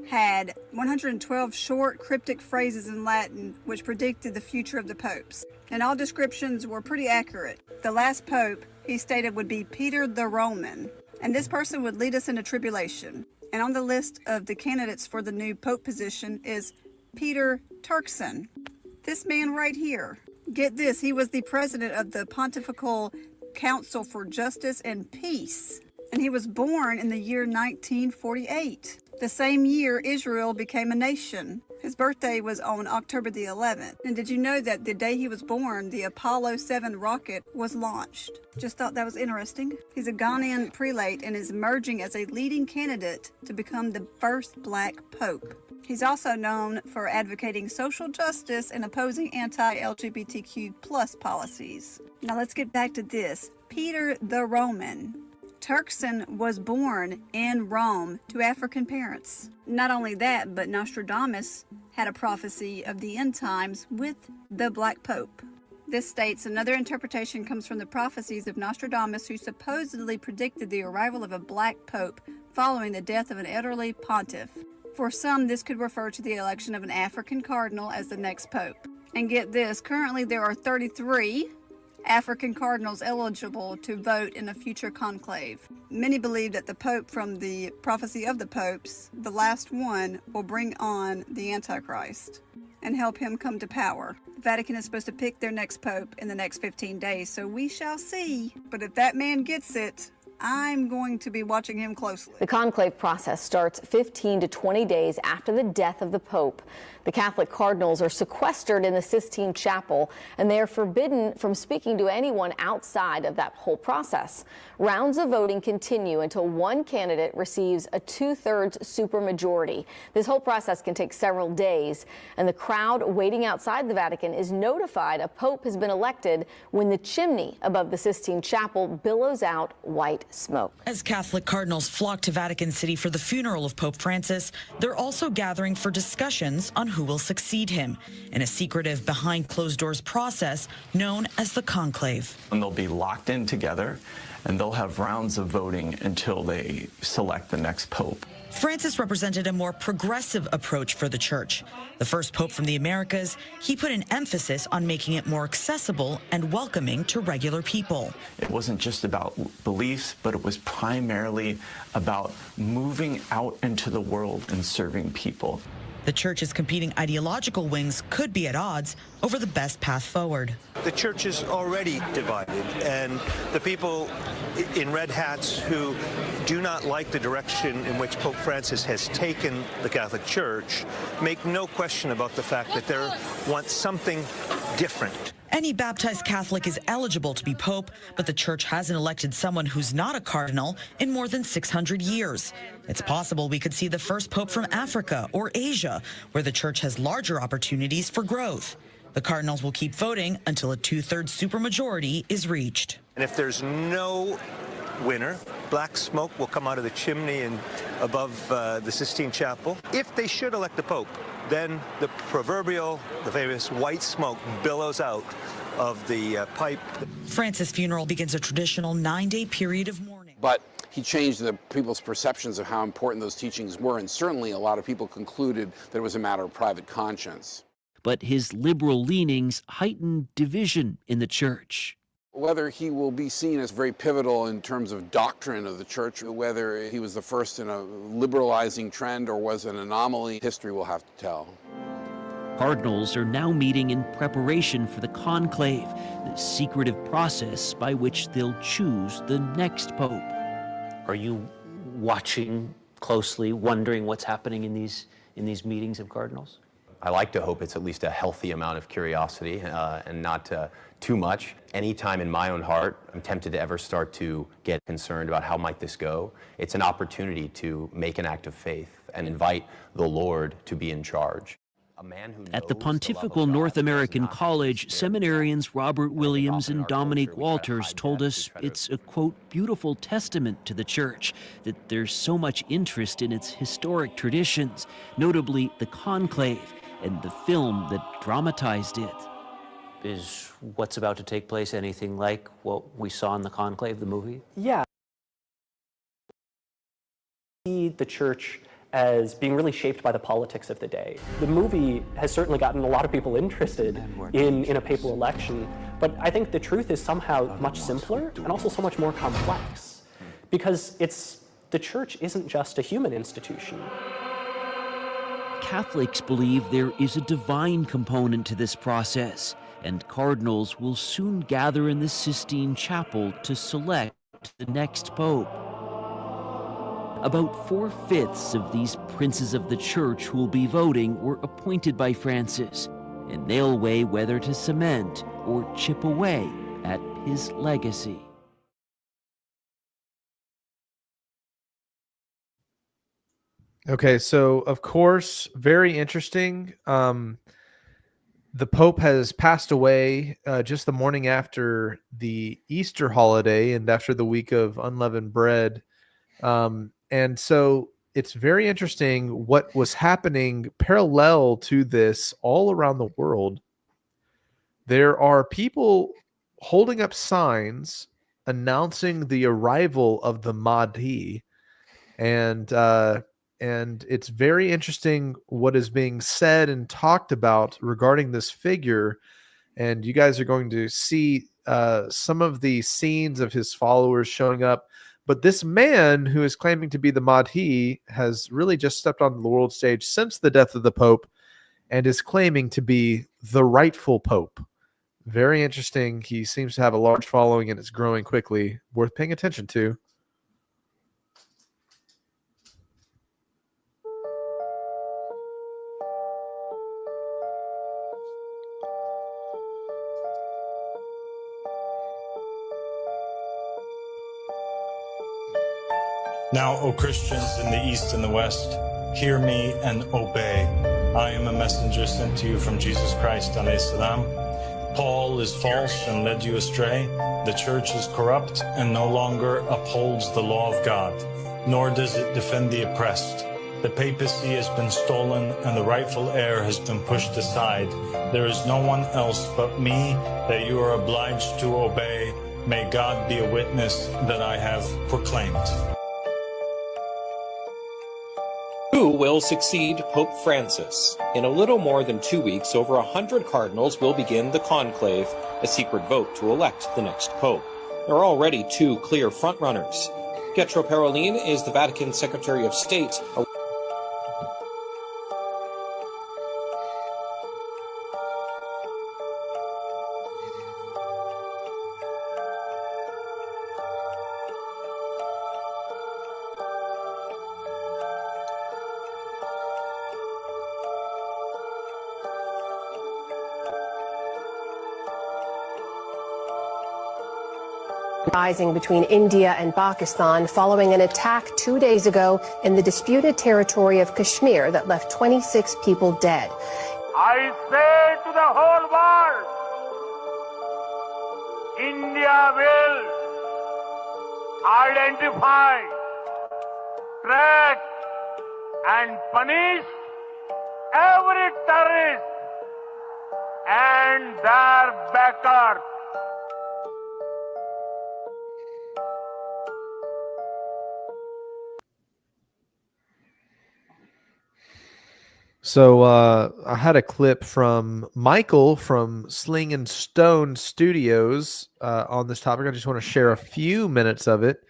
had 112 short cryptic phrases in Latin which predicted the future of the popes. And all descriptions were pretty accurate. The last pope, he stated, would be Peter the Roman, and this person would lead us into tribulation. And on the list of the candidates for the new pope position is Peter Turkson. This man right here. Get this, he was the president of the Pontifical Council for Justice and Peace, and he was born in the year 1948. The same year Israel became a nation. His birthday was on October the 11th. And did you know that the day he was born, the Apollo 7 rocket was launched? Just thought that was interesting. He's a Ghanaian prelate and is emerging as a leading candidate to become the first black pope. He's also known for advocating social justice and opposing anti-LGBTQ plus policies. Now let's get back to this. Peter the Roman. Turkson was born in Rome to African parents. Not only that, but Nostradamus had a prophecy of the end times with the Black Pope. This states another interpretation comes from the prophecies of Nostradamus, who supposedly predicted the arrival of a Black Pope following the death of an elderly pontiff. For some, this could refer to the election of an African cardinal as the next pope. And get this, currently there are 33 African cardinals eligible to vote in a future conclave. Many believe that the Pope from the prophecy of the popes, the last one, will bring on the Antichrist and help him come to power. The Vatican is supposed to pick their next pope in the next 15 days, so we shall see. But if that man gets it, I'm going to be watching him closely. The conclave process starts 15 to 20 days after the death of the Pope. The Catholic cardinals are sequestered in the Sistine Chapel, and they are forbidden from speaking to anyone outside of that whole process. Rounds of voting continue until one candidate receives a 2/3 supermajority. This whole process can take several days, and the crowd waiting outside the Vatican is notified a pope has been elected when the chimney above the Sistine Chapel billows out white smoke. As Catholic cardinals flock to Vatican City for the funeral of Pope Francis, they're also gathering for discussions on who will succeed him in a secretive behind-closed-doors process known as the conclave. And they'll be locked in together, and they'll have rounds of voting until they select the next pope. Francis represented a more progressive approach for the church. The first pope from the Americas, he put an emphasis on making it more accessible and welcoming to regular people. It wasn't just about beliefs, but it was primarily about moving out into the world and serving people. The church's competing ideological wings could be at odds over the best path forward. The church is already divided, and the people in red hats who do not like the direction in which Pope Francis has taken the Catholic Church make no question about the fact that they want something different. Any baptized Catholic is eligible to be pope, but the church hasn't elected someone who's not a cardinal in more than 600 years. It's possible we could see the first pope from Africa or Asia, where the church has larger opportunities for growth. The cardinals will keep voting until a 2/3 supermajority is reached. And if there's no winner, black smoke will come out of the chimney and above the Sistine Chapel. If they should elect the Pope, then the famous white smoke billows out of the pipe. Francis' funeral begins a traditional 9-day period of mourning. But he changed the people's perceptions of how important those teachings were, and certainly a lot of people concluded that it was a matter of private conscience. But his liberal leanings heightened division in the church. Whether he will be seen as very pivotal in terms of doctrine of the church, whether he was the first in a liberalizing trend or was an anomaly, history will have to tell. Cardinals are now meeting in preparation for the conclave, the secretive process by which they'll choose the next pope. Are you watching closely, wondering what's happening in these meetings of cardinals? I like to hope it's at least a healthy amount of curiosity and not too much. Anytime in my own heart I'm tempted to ever start to get concerned about how might this go, it's an opportunity to make an act of faith and invite the Lord to be in charge. At the Pontifical North American College, seminarians Robert Williams and Dominique Walters told us it's a, quote, beautiful testament to the church that there's so much interest in its historic traditions, notably the conclave and the film that dramatized it. Is what's about to take place anything like what we saw in the Conclave, the movie? Yeah. See the church as being really shaped by the politics of the day. The movie has certainly gotten a lot of people interested in a papal election, but I think the truth is somehow much simpler and also so much more complex, because the church isn't just a human institution. Catholics believe there is a divine component to this process, and cardinals will soon gather in the Sistine Chapel to select the next pope. About 4/5 of these princes of the church who will be voting were appointed by Francis, and they'll weigh whether to cement or chip away at his legacy. Okay, so of course, very interesting. The Pope has passed away just the morning after the Easter holiday and after the week of unleavened bread. And so it's very interesting what was happening parallel to this all around the world. There are people holding up signs announcing the arrival of the Mahdi, and it's very interesting what is being said and talked about regarding this figure. And you guys are going to see some of the scenes of his followers showing up. But this man who is claiming to be the Mahdi has really just stepped on the world stage since the death of the Pope and is claiming to be the rightful Pope. Very interesting. He seems to have a large following and it's growing quickly. Worth paying attention to. Now, O Christians in the East and the West, hear me and obey. I am a messenger sent to you from Jesus Christ, alayhi salam. Paul is false and led you astray. The church is corrupt and no longer upholds the law of God, nor does it defend the oppressed. The papacy has been stolen and the rightful heir has been pushed aside. There is no one else but me that you are obliged to obey. May God be a witness that I have proclaimed. Who will succeed Pope Francis? In a little more than 2 weeks, over 100 cardinals will begin the conclave, a secret vote to elect the next pope. There are already 2 clear frontrunners. Pietro Parolin is the Vatican Secretary of State. Rising between India and Pakistan following an attack 2 days ago in the disputed territory of Kashmir that left 26 people dead. I say to the whole world, India will identify, track and punish every terrorist and their backers. So I had a clip from Michael from Sling and Stone Studios on this topic. I just want to share a few minutes of it,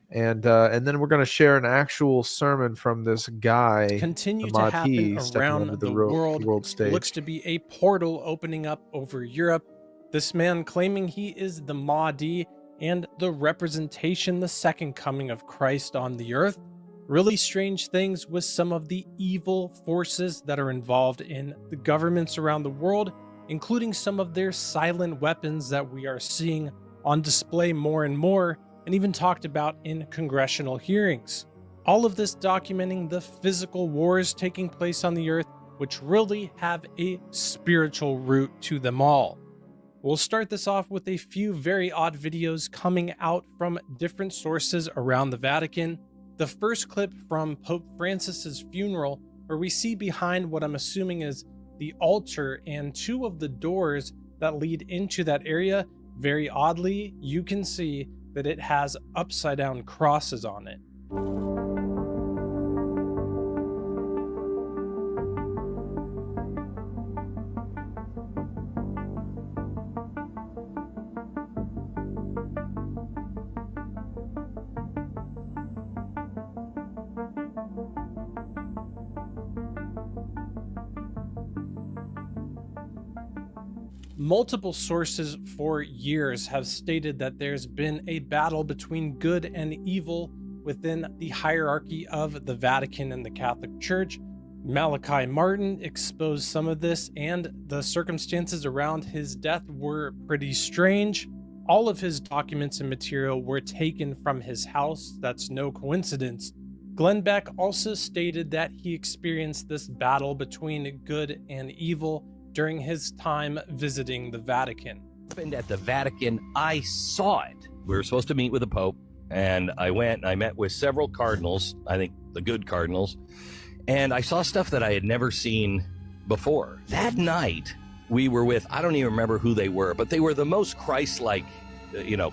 and then we're going to share an actual sermon from this guy. Continue the to Mahdi, happen stepping around onto the world world. stage. Looks to be a portal opening up over Europe. This man claiming he is the Mahdi and the representation, the second coming of Christ on the earth. Really strange things with some of the evil forces that are involved in the governments around the world, including some of their silent weapons that we are seeing on display more and more, and even talked about in congressional hearings. All of this documenting the physical wars taking place on the earth, which really have a spiritual root to them all. We'll start this off with a few very odd videos coming out from different sources around the Vatican. The first clip from Pope Francis's funeral, where we see behind what I'm assuming is the altar and 2 of the doors that lead into that area, very oddly, you can see that it has upside down crosses on it. Multiple sources for years have stated that there's been a battle between good and evil within the hierarchy of the Vatican and the Catholic Church. Malachi Martin exposed some of this, and the circumstances around his death were pretty strange. All of his documents and material were taken from his house. That's no coincidence. Glenn Beck also stated that he experienced this battle between good and evil during his time visiting the Vatican. At the Vatican, I saw it. We were supposed to meet with the Pope, and I went and I met with several cardinals, I think the good cardinals, and I saw stuff that I had never seen before. That night, we were with, I don't even remember who they were, but they were the most Christ-like,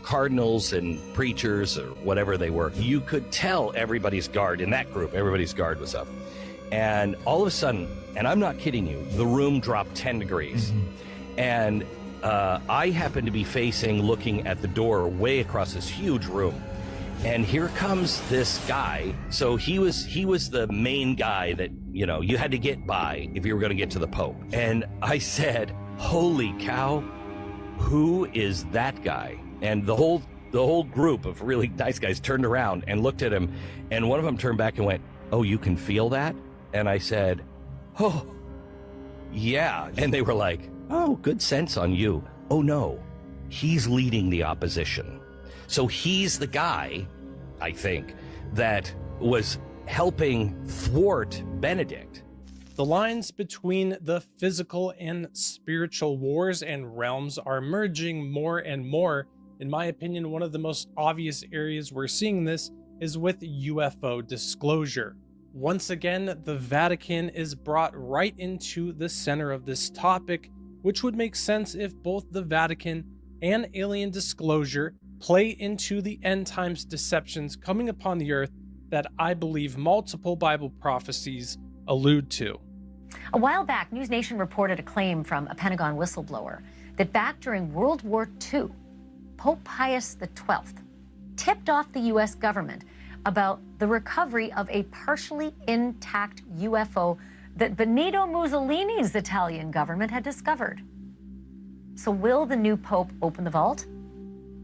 cardinals and preachers or whatever they were. You could tell everybody's guard in that group, everybody's guard was up. And all of a sudden, and I'm not kidding you, the room dropped 10 degrees. And I happened to be looking at the door way across this huge room. And here comes this guy. So he was the main guy that, you had to get by if you were going to get to the Pope. And I said, holy cow, who is that guy? And the whole group of really nice guys turned around and looked at him. And one of them turned back and went, oh, you can feel that? And I said, oh, yeah. And they were like, oh, good sense on you. Oh, no, he's leading the opposition. So he's the guy, I think, that was helping thwart Benedict. The lines between the physical and spiritual wars and realms are merging more and more. In my opinion, one of the most obvious areas we're seeing this is with UFO disclosure. Once again, the Vatican is brought right into the center of this topic, which would make sense if both the Vatican and alien disclosure play into the end times deceptions coming upon the earth that I believe multiple Bible prophecies allude to. A while back, News Nation reported a claim from a Pentagon whistleblower that back during World War II, Pope Pius XII tipped off the U.S. government about the recovery of a partially intact UFO that Benito Mussolini's Italian government had discovered. So will the new Pope open the vault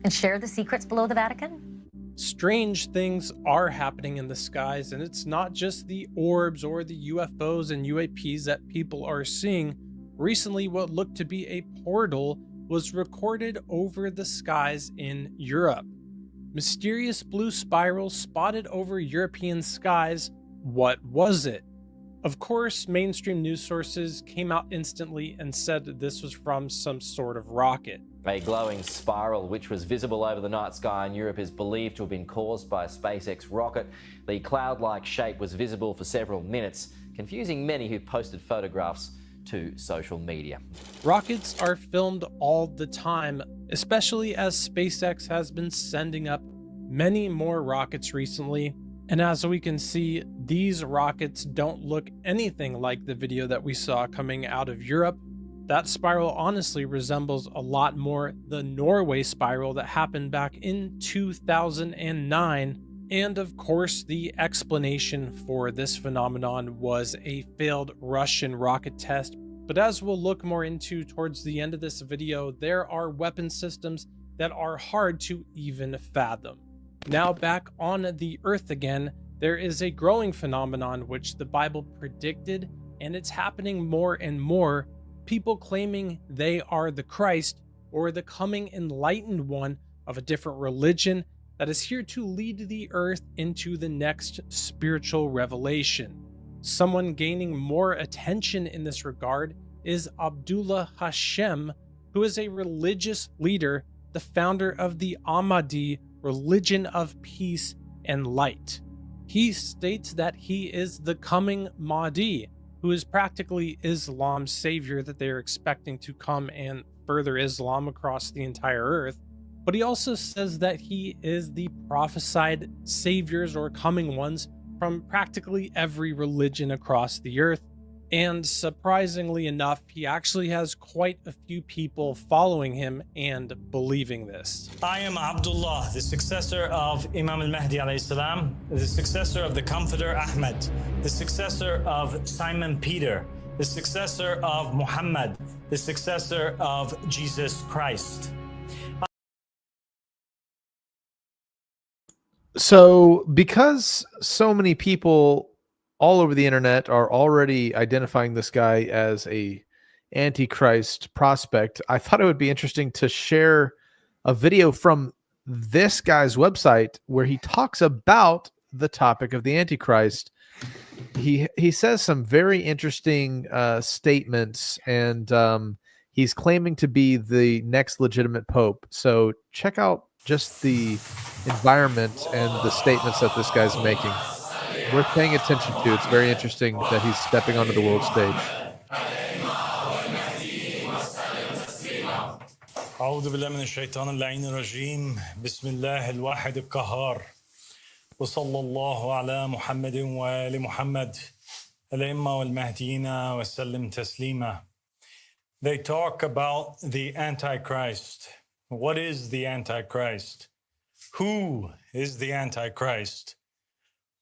and share the secrets below the Vatican? Strange things are happening in the skies, and it's not just the orbs or the UFOs and UAPs that people are seeing. Recently, what looked to be a portal was recorded over the skies in Europe. Mysterious blue spirals spotted over European skies. What was it? Of course, mainstream news sources came out instantly and said that this was from some sort of rocket. A glowing spiral which was visible over the night sky in Europe is believed to have been caused by a SpaceX rocket. The cloud-like shape was visible for several minutes, confusing many who posted photographs to social media. Rockets are filmed all the time, especially as SpaceX has been sending up many more rockets recently. And as we can see, these rockets don't look anything like the video that we saw coming out of Europe. That spiral honestly resembles a lot more the Norway spiral that happened back in 2009. And of course, the explanation for this phenomenon was a failed Russian rocket test. But as we'll look more into towards the end of this video, there are weapon systems that are hard to even fathom. Now back on the Earth again, there is a growing phenomenon which the Bible predicted, and it's happening more and more. People claiming they are the Christ or the coming enlightened one of a different religion that is here to lead the earth into the next spiritual revelation. Someone gaining more attention in this regard is Abdullah Hashem, who is a religious leader, the founder of the Ahmadi religion of peace and light. He states that he is the coming Mahdi, who is practically Islam's savior that they are expecting to come and further Islam across the entire earth, but he also says that he is the prophesied saviors or coming ones from practically every religion across the earth. And surprisingly enough, he actually has quite a few people following him and believing this. I am Abdullah, the successor of Imam al-Mahdi alayhi salam, the successor of the Comforter Ahmed, the successor of Simon Peter, the successor of Muhammad, the successor of Jesus Christ. So, because so many people all over the internet are already identifying this guy as a antichrist prospect, I thought it would be interesting to share a video from this guy's website where he talks about the topic of the antichrist. He says some very interesting statements, and he's claiming to be the next legitimate pope. So check out just the environment and the statements that this guy's making. Worth paying attention to. It's very interesting that he's stepping onto the world stage. أعوذ بالله من الشيطان اللعين الرجيم بسم الله الواحد القهار وصلى الله على محمد وآل محمد الأئمة والمهديين وسلم تسليما. They talk about the Antichrist. What is the Antichrist? Who is the Antichrist?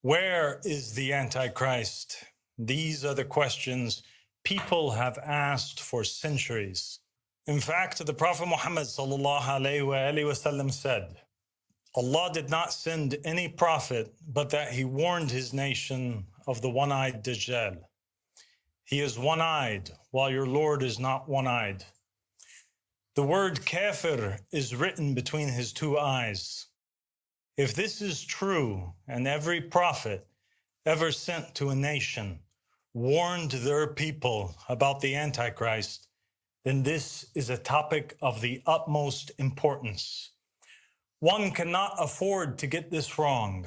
Where is the Antichrist? These are the questions people have asked for centuries. In fact, the Prophet Muhammad ﷺ said, Allah did not send any prophet but that he warned his nation of the one-eyed Dajjal. He is one-eyed, while your Lord is not one-eyed. The word kafir is written between his two eyes. If this is true, and every prophet ever sent to a nation warned their people about the Antichrist, then this is a topic of the utmost importance. One cannot afford to get this wrong.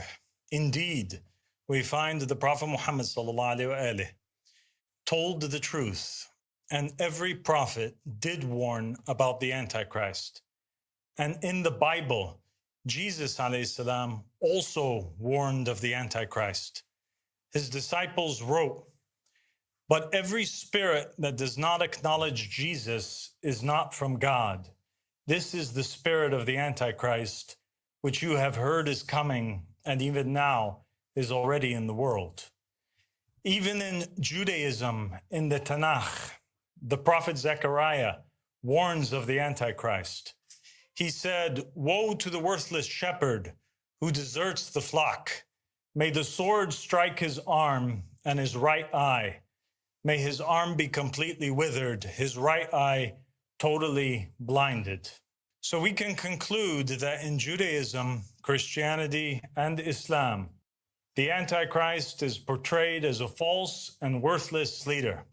Indeed, we find the Prophet Muhammad ﷺ told the truth, and every prophet did warn about the Antichrist. And in the Bible, Jesus ﷺ also warned of the Antichrist. His disciples wrote, "But every spirit that does not acknowledge Jesus is not from God. This is the spirit of the Antichrist, which you have heard is coming, and even now is already in the world." Even in Judaism, in the Tanakh, the prophet Zechariah warns of the Antichrist. He said, "Woe to the worthless shepherd who deserts the flock. May the sword strike his arm and his right eye. May his arm be completely withered, his right eye totally blinded." So we can conclude that in Judaism, Christianity, and Islam, the Antichrist is portrayed as a false and worthless leader,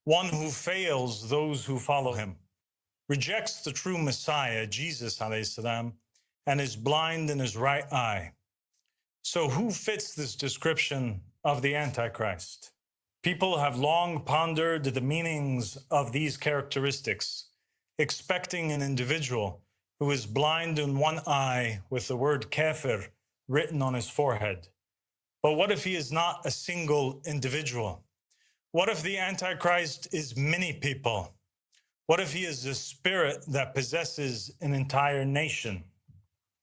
one who fails those who follow him, rejects the true Messiah, Jesus ﷺ, and is blind in his right eye. So who fits this description of the Antichrist? People have long pondered the meanings of these characteristics, expecting an individual who is blind in one eye with the word kafir written on his forehead. But what if he is not a single individual? What if the Antichrist is many people? What if he is a spirit that possesses an entire nation?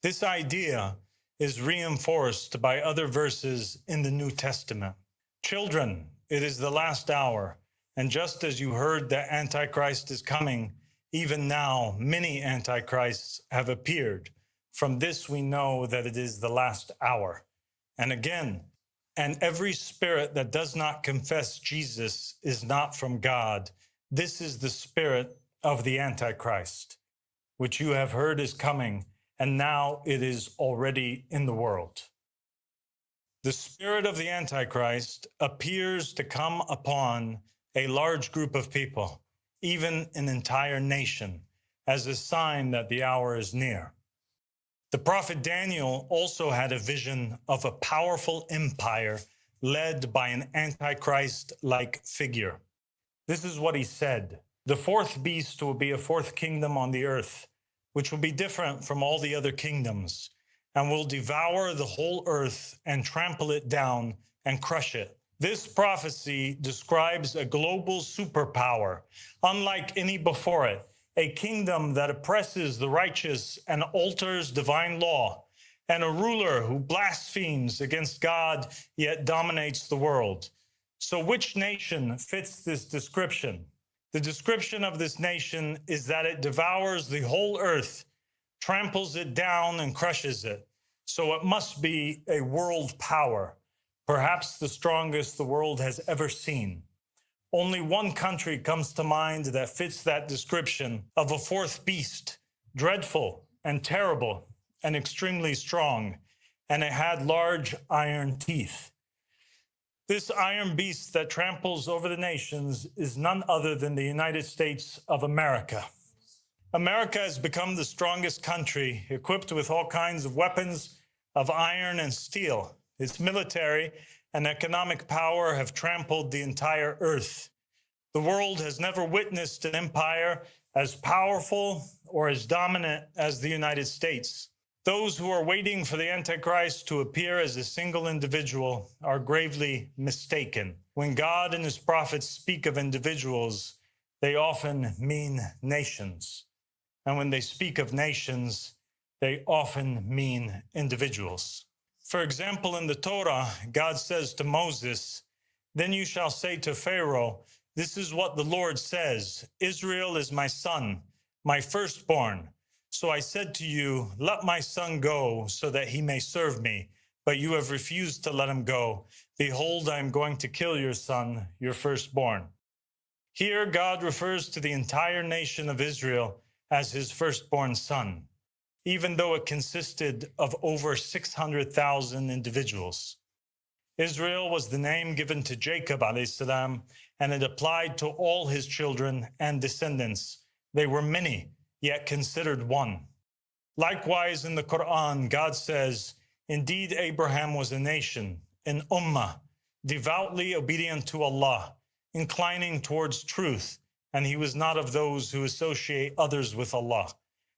This idea is reinforced by other verses in the New Testament. Children, it is the last hour, and just as you heard that Antichrist is coming, even now many Antichrists have appeared. From this we know that it is the last hour. And again, and every spirit that does not confess Jesus is not from God. This is the spirit of the Antichrist, which you have heard is coming, and now it is already in the world. The spirit of the Antichrist appears to come upon a large group of people, even an entire nation, as a sign that the hour is near. The prophet Daniel also had a vision of a powerful empire led by an Antichrist-like figure. This is what he said: The fourth beast will be a fourth kingdom on the earth, which will be different from all the other kingdoms, and will devour the whole earth and trample it down and crush it. This prophecy describes a global superpower, unlike any before it, a kingdom that oppresses the righteous and alters divine law, and a ruler who blasphemes against God yet dominates the world. So which nation fits this description? The description of this nation is that it devours the whole earth, tramples it down, and crushes it. So it must be a world power, perhaps the strongest the world has ever seen. Only one country comes to mind that fits that description of a fourth beast, dreadful and terrible and extremely strong, and it had large iron teeth. This iron beast that tramples over the nations is none other than the United States of America. America has become the strongest country, equipped with all kinds of weapons of iron and steel. Its military and economic power have trampled the entire earth. The world has never witnessed an empire as powerful or as dominant as the United States. Those who are waiting for the Antichrist to appear as a single individual are gravely mistaken. When God and his prophets speak of individuals, they often mean nations. And when they speak of nations, they often mean individuals. For example, in the Torah, God says to Moses, "Then you shall say to Pharaoh, this is what the Lord says, Israel is my son, my firstborn. So I said to you, let my son go so that he may serve me. But you have refused to let him go. Behold, I am going to kill your son, your firstborn." Here, God refers to the entire nation of Israel as his firstborn son, even though it consisted of over 600,000 individuals. Israel was the name given to Jacob, alayhi, and it applied to all his children and descendants. They were many, yet considered one. Likewise, in the Quran, God says, "Indeed, Abraham was a nation, an ummah, devoutly obedient to Allah, inclining towards truth, and he was not of those who associate others with Allah."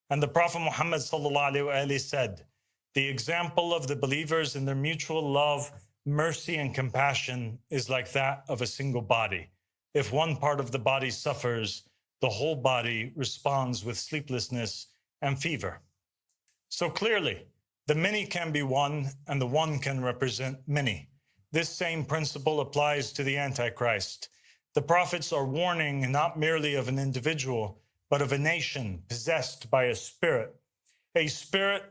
And the Prophet Muhammad ﷺ said, "The example of the believers in their mutual love, mercy, and compassion is like that of a single body. If one part of the body suffers, the whole body responds with sleeplessness and fever." So clearly, the many can be one, and the one can represent many. This same principle applies to the Antichrist. The prophets are warning not merely of an individual, but of a nation possessed by a spirit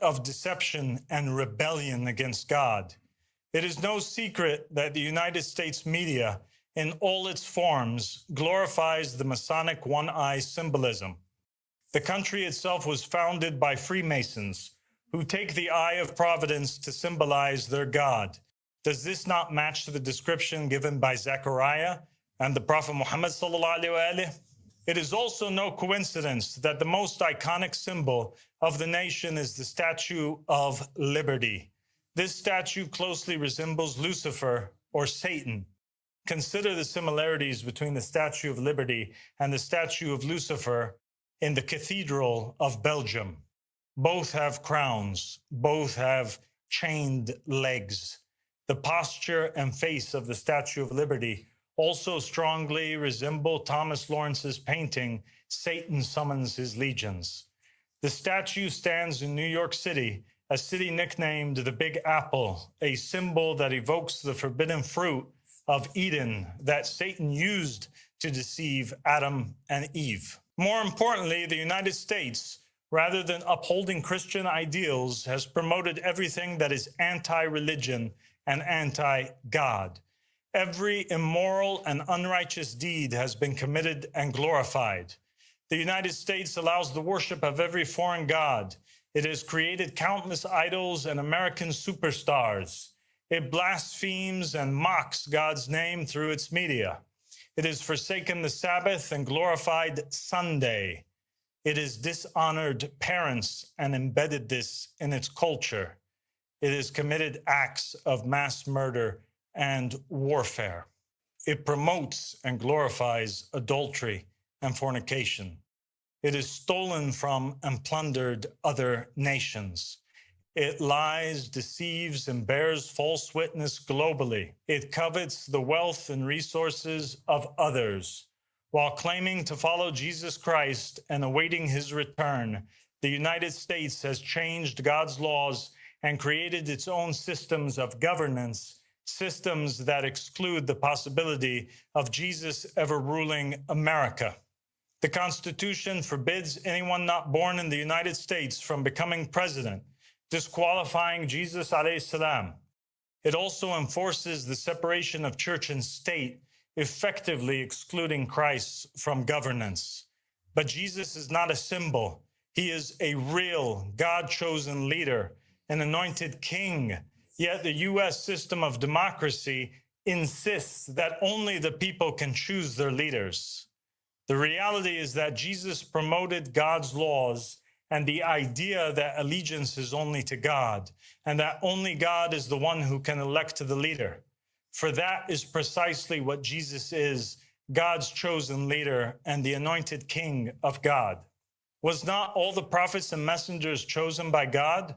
of deception and rebellion against God. It is no secret that the United States media, in all its forms, glorifies the Masonic one-eye symbolism. The country itself was founded by Freemasons, who take the eye of providence to symbolize their God. Does this not match the description given by Zechariah and the Prophet Muhammad ﷺ? It is also no coincidence that the most iconic symbol of the nation is the Statue of Liberty. This statue closely resembles Lucifer, or Satan. Consider the similarities between the Statue of Liberty and the Statue of Lucifer in the Cathedral of Belgium. Both have crowns, both have chained legs. The posture and face of the Statue of Liberty also strongly resemble Thomas Lawrence's painting, Satan Summons His Legions. The statue stands in New York City, a city nicknamed the Big Apple, a symbol that evokes the forbidden fruit of Eden that Satan used to deceive Adam and Eve. More importantly, the United States, rather than upholding Christian ideals, has promoted everything that is anti-religion and anti-God. Every immoral and unrighteous deed has been committed and glorified. The United States allows the worship of every foreign god. It has created countless idols and American superstars. It blasphemes and mocks God's name through its media. It has forsaken the Sabbath and glorified Sunday. It has dishonored parents and embedded this in its culture. It has committed acts of mass murder and warfare. It promotes and glorifies adultery and fornication. It is stolen from and plundered other nations. It lies, deceives, and bears false witness globally. It covets the wealth and resources of others. While claiming to follow Jesus Christ and awaiting his return, the United States has changed God's laws and created its own systems of governance, systems that exclude the possibility of Jesus ever ruling America. The Constitution forbids anyone not born in the United States from becoming president, disqualifying Jesus alayhi salam. It also enforces the separation of church and state, effectively excluding Christ from governance. But Jesus is not a symbol. He is a real God-chosen leader, an anointed king. Yet the U.S. system of democracy insists that only the people can choose their leaders. The reality is that Jesus promoted God's laws and the idea that allegiance is only to God, and that only God is the one who can elect the leader. For that is precisely what Jesus is, God's chosen leader and the anointed king of God. Was not all the prophets and messengers chosen by God?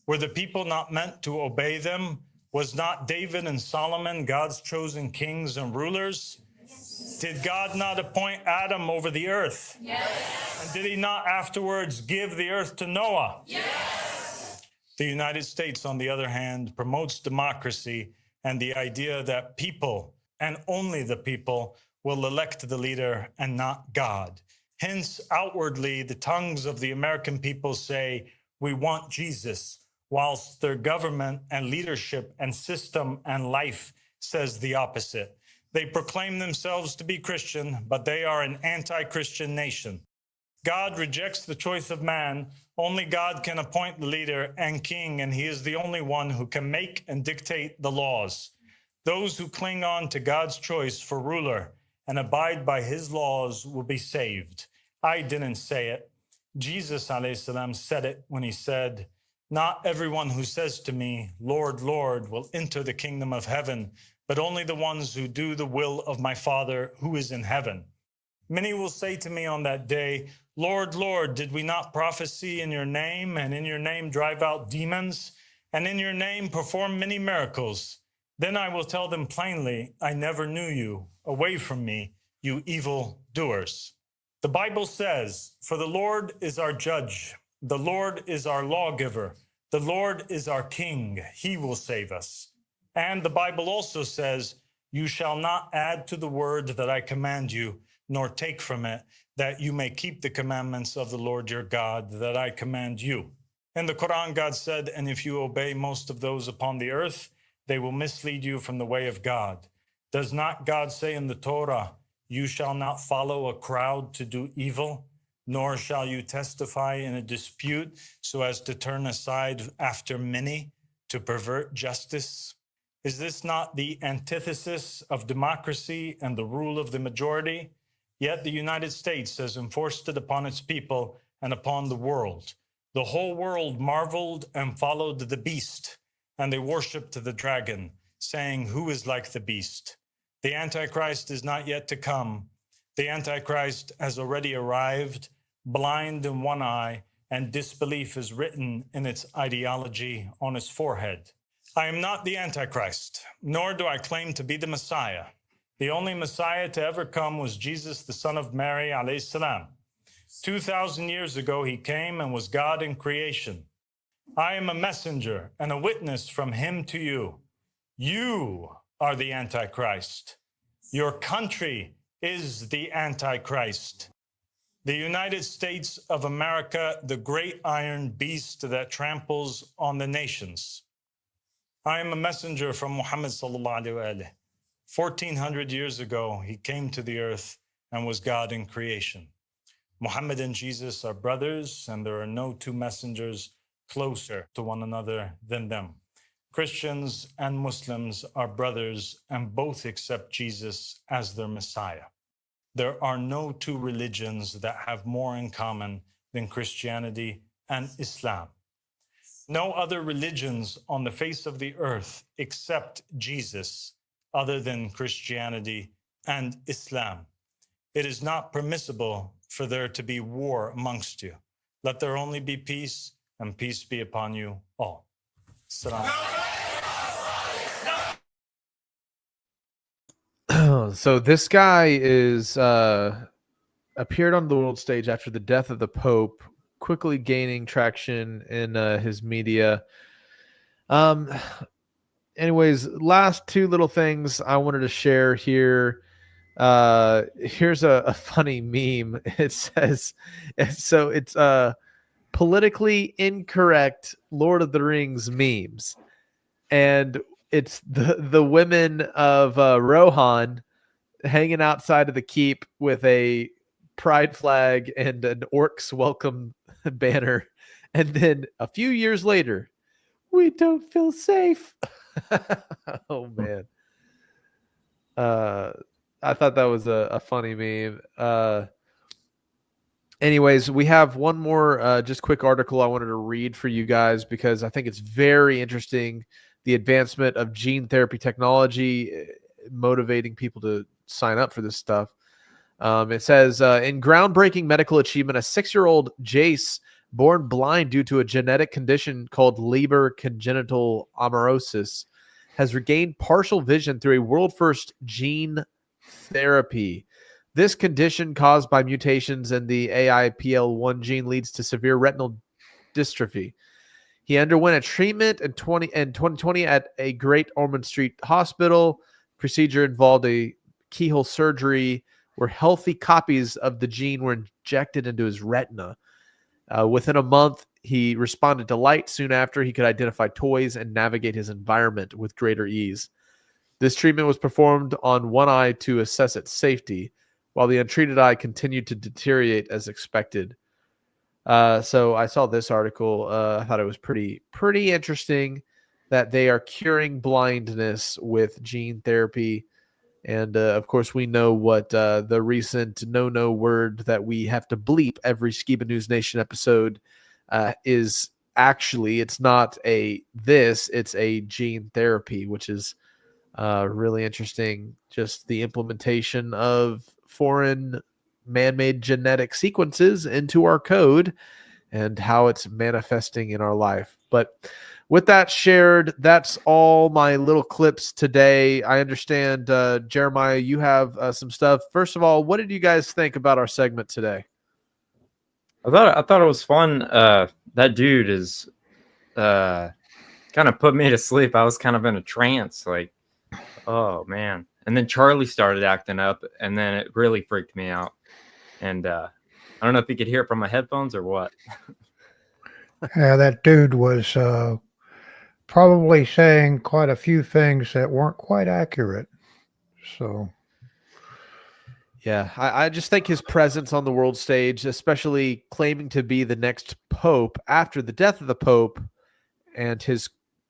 Were the people not meant to obey them? Was not David and Solomon God's chosen kings and rulers? Did God not appoint Adam over the earth? Yes. And did he not afterwards give the earth to Noah? Yes. The United States, on the other hand, promotes democracy and the idea that people, and only the people, will elect the leader and not God. Hence, outwardly, the tongues of the American people say, "We want Jesus," whilst their government and leadership and system and life says the opposite. They proclaim themselves to be Christian, but they are an anti-Christian nation. God rejects the choice of man. Only God can appoint the leader and king, and he is the only one who can make and dictate the laws. Those who cling on to God's choice for ruler and abide by his laws will be saved. I didn't say it. Jesus ﷺ said it when he said, "Not everyone who says to me, 'Lord, Lord,' will enter the kingdom of heaven, but only the ones who do the will of my Father who is in heaven. Many will say to me on that day, 'Lord, Lord, did we not prophesy in your name, and in your name drive out demons, and in your name perform many miracles?' Then I will tell them plainly, 'I never knew you. Away from me, you evil doers.'" The Bible says, "For the Lord is our judge. The Lord is our lawgiver. The Lord is our king. He will save us." And the Bible also says, "You shall not add to the word that I command you, nor take from it, that you may keep the commandments of the Lord your God that I command you." In the Quran, God said, "And if you obey most of those upon the earth, they will mislead you from the way of God." Does not God say in the Torah, "You shall not follow a crowd to do evil, nor shall you testify in a dispute so as to turn aside after many to pervert justice"? Is this not the antithesis of democracy and the rule of the majority? Yet the United States has enforced it upon its people and upon the world. The whole world marveled and followed the beast, and they worshipped the dragon, saying, "Who is like the beast?" The Antichrist is not yet to come. The Antichrist has already arrived, blind in one eye, and disbelief is written in its ideology on his forehead. I am not the Antichrist, nor do I claim to be the Messiah. The only Messiah to ever come was Jesus, the son of Mary, alayhi salam. 2,000 years ago, he came and was God in creation. I am a messenger and a witness from him to you. You are the Antichrist. Your country is the Antichrist. The United States of America, the great iron beast that tramples on the nations. I am a messenger from Muhammad sallallahu alaihi wasallam. 1400 years ago, he came to the earth and was God in creation. Muhammad and Jesus are brothers, and there are no two messengers closer to one another than them. Christians and Muslims are brothers, and both accept Jesus as their Messiah. There are no two religions that have more in common than Christianity and Islam. No other religions on the face of the earth accept Jesus other than Christianity and Islam. It is not permissible for there to be war amongst you. Let there only be peace, and peace be upon you all. Salam. So this guy is appeared on the world stage after the death of the Pope, quickly gaining traction in his media. Anyways, last two little things I wanted to share here. Here's a funny meme. It says, it's politically incorrect Lord of the Rings memes, and it's the women of Rohan hanging outside of the keep with a pride flag and an orcs welcome banner, and then a few years later, we don't feel safe. Oh man. I thought that was a funny meme. Anyways, we have one more just quick article I wanted to read for you guys because I think it's very interesting. The advancement of gene therapy technology, motivating people to sign up for this stuff. It says, in groundbreaking medical achievement, a 6-year-old Jace, born blind due to a genetic condition called Leber congenital amaurosis, has regained partial vision through a world-first gene therapy. This condition, caused by mutations in the AIPL1 gene, leads to severe retinal dystrophy. He underwent a treatment in 2020 at a Great Ormond Street hospital. Procedure involved a keyhole surgery where healthy copies of the gene were injected into his retina. Within a month, he responded to light. Soon after, he could identify toys and navigate his environment with greater ease. This treatment was performed on one eye to assess its safety, while the untreated eye continued to deteriorate as expected. So I saw this article. I thought it was pretty interesting that they are curing blindness with gene therapy. And of course, we know what the recent no word that we have to bleep every Skiba News Nation episode is. Actually, it's not it's a gene therapy, which is really interesting. Just the implementation of foreign man-made genetic sequences into our code and how it's manifesting in our life. But with that shared, that's all my little clips today. I understand, Jeremiah, you have some stuff. First of all, what did you guys think about our segment today? I thought it was fun. That dude is kind of put me to sleep. I was kind of in a trance, like, oh man. And then Charlie started acting up, and then it really freaked me out. And I don't know if you could hear it from my headphones or what. Yeah, that dude was probably saying quite a few things that weren't quite accurate. So, yeah, I just think his presence on the world stage, especially claiming to be the next pope after the death of the pope, and his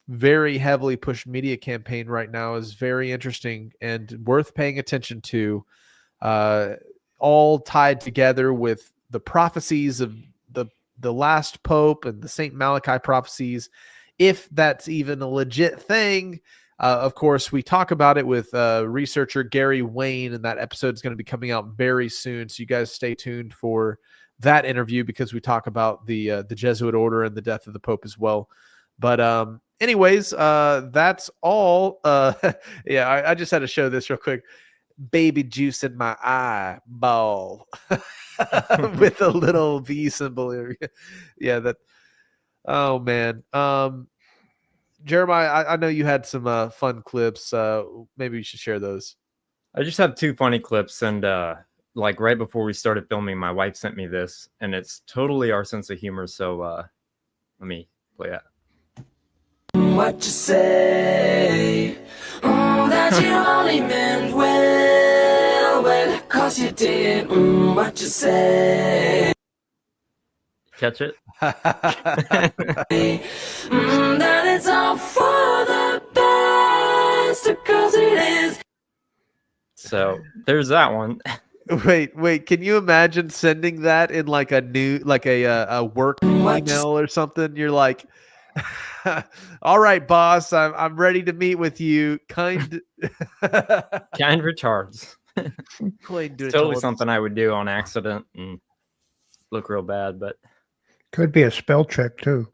very heavily pushed media campaign right now is very interesting and worth paying attention to. All tied together with the prophecies of the last pope and the St. Malachi prophecies, if that's even a legit thing. Of course, we talk about it with researcher Gary Wayne, and that episode is going to be coming out very soon. So you guys stay tuned for that interview because we talk about the Jesuit order and the death of the Pope as well. But anyways, that's all. Yeah, I just had to show this real quick. Baby juice in my eyeball with a little V symbol. Yeah, that. Oh man. Jeremiah, I know you had some fun clips. Maybe you should share those. I just have two funny clips, and like right before we started filming, my wife sent me this, and it's totally our sense of humor. So let me play it. What you say? That you only meant well, cause you did. What you say? Catch it? That it's all for the best, cause it is. So there's that one. Wait, can you imagine sending that in like a work email or something? You're like, all right, boss, I'm ready to meet with you. Kind retards. Go ahead and do It's it. totally something I would do on accident and look real bad, but Could be a spell check too.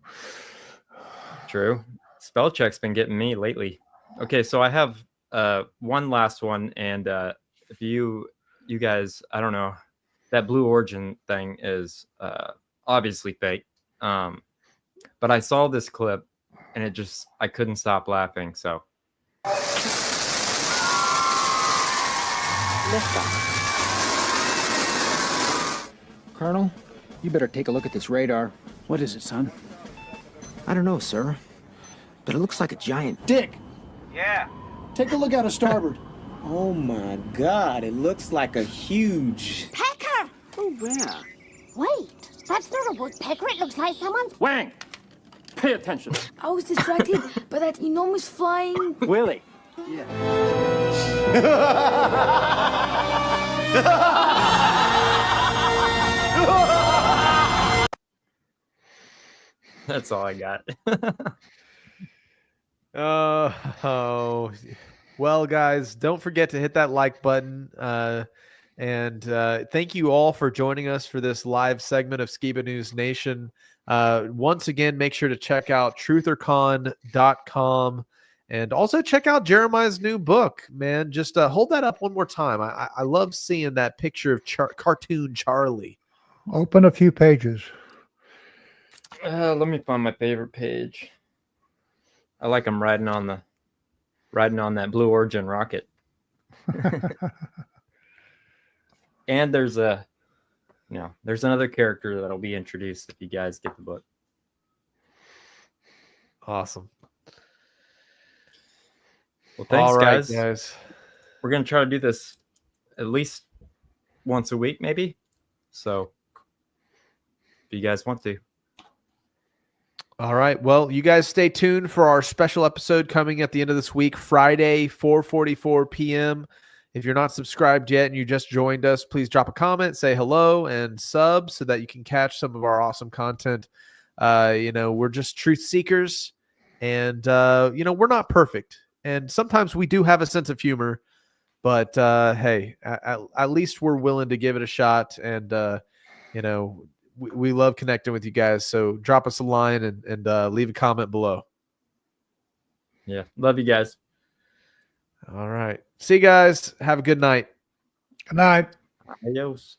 true. Spell check's been getting me lately. Okay, so I have one last one, and if you guys, I don't know, that Blue Origin thing is obviously fake. But I saw this clip, and I couldn't stop laughing. So. Colonel, you better take a look at this radar. What is it, son? I don't know, sir, but it looks like a giant Dick! Yeah. Take a look out of starboard. Oh my God, it looks like a huge... Pecker! Oh, where? Wait, that's not a woodpecker. It looks like someone's... Wang! Pay attention. I was distracted by that enormous flying... Willie. That's all I got. Well, guys, don't forget to hit that like button. And thank you all for joining us for this live segment of Skiba News Nation. Once again, make sure to check out truthercon.com and also check out Jeremiah's new book, man. Just hold that up one more time. I love seeing that picture of cartoon Charlie. Open a few pages. Let me find my favorite page. I like him riding on that Blue Origin rocket. And there's another character that'll be introduced if you guys get the book. Awesome. Well, thanks, all right, guys. We're gonna try to do this at least once a week, maybe. So, if you guys want to. All right. Well, you guys stay tuned for our special episode coming at the end of this week, Friday, 4:44 p.m. If you're not subscribed yet and you just joined us, please drop a comment, say hello, and sub so that you can catch some of our awesome content. We're just truth seekers, and we're not perfect. And sometimes we do have a sense of humor, but hey, at least we're willing to give it a shot. And we love connecting with you guys. So drop us a line and leave a comment below. Yeah, love you guys. All right. See you guys. Have a good night. Good night. Adios.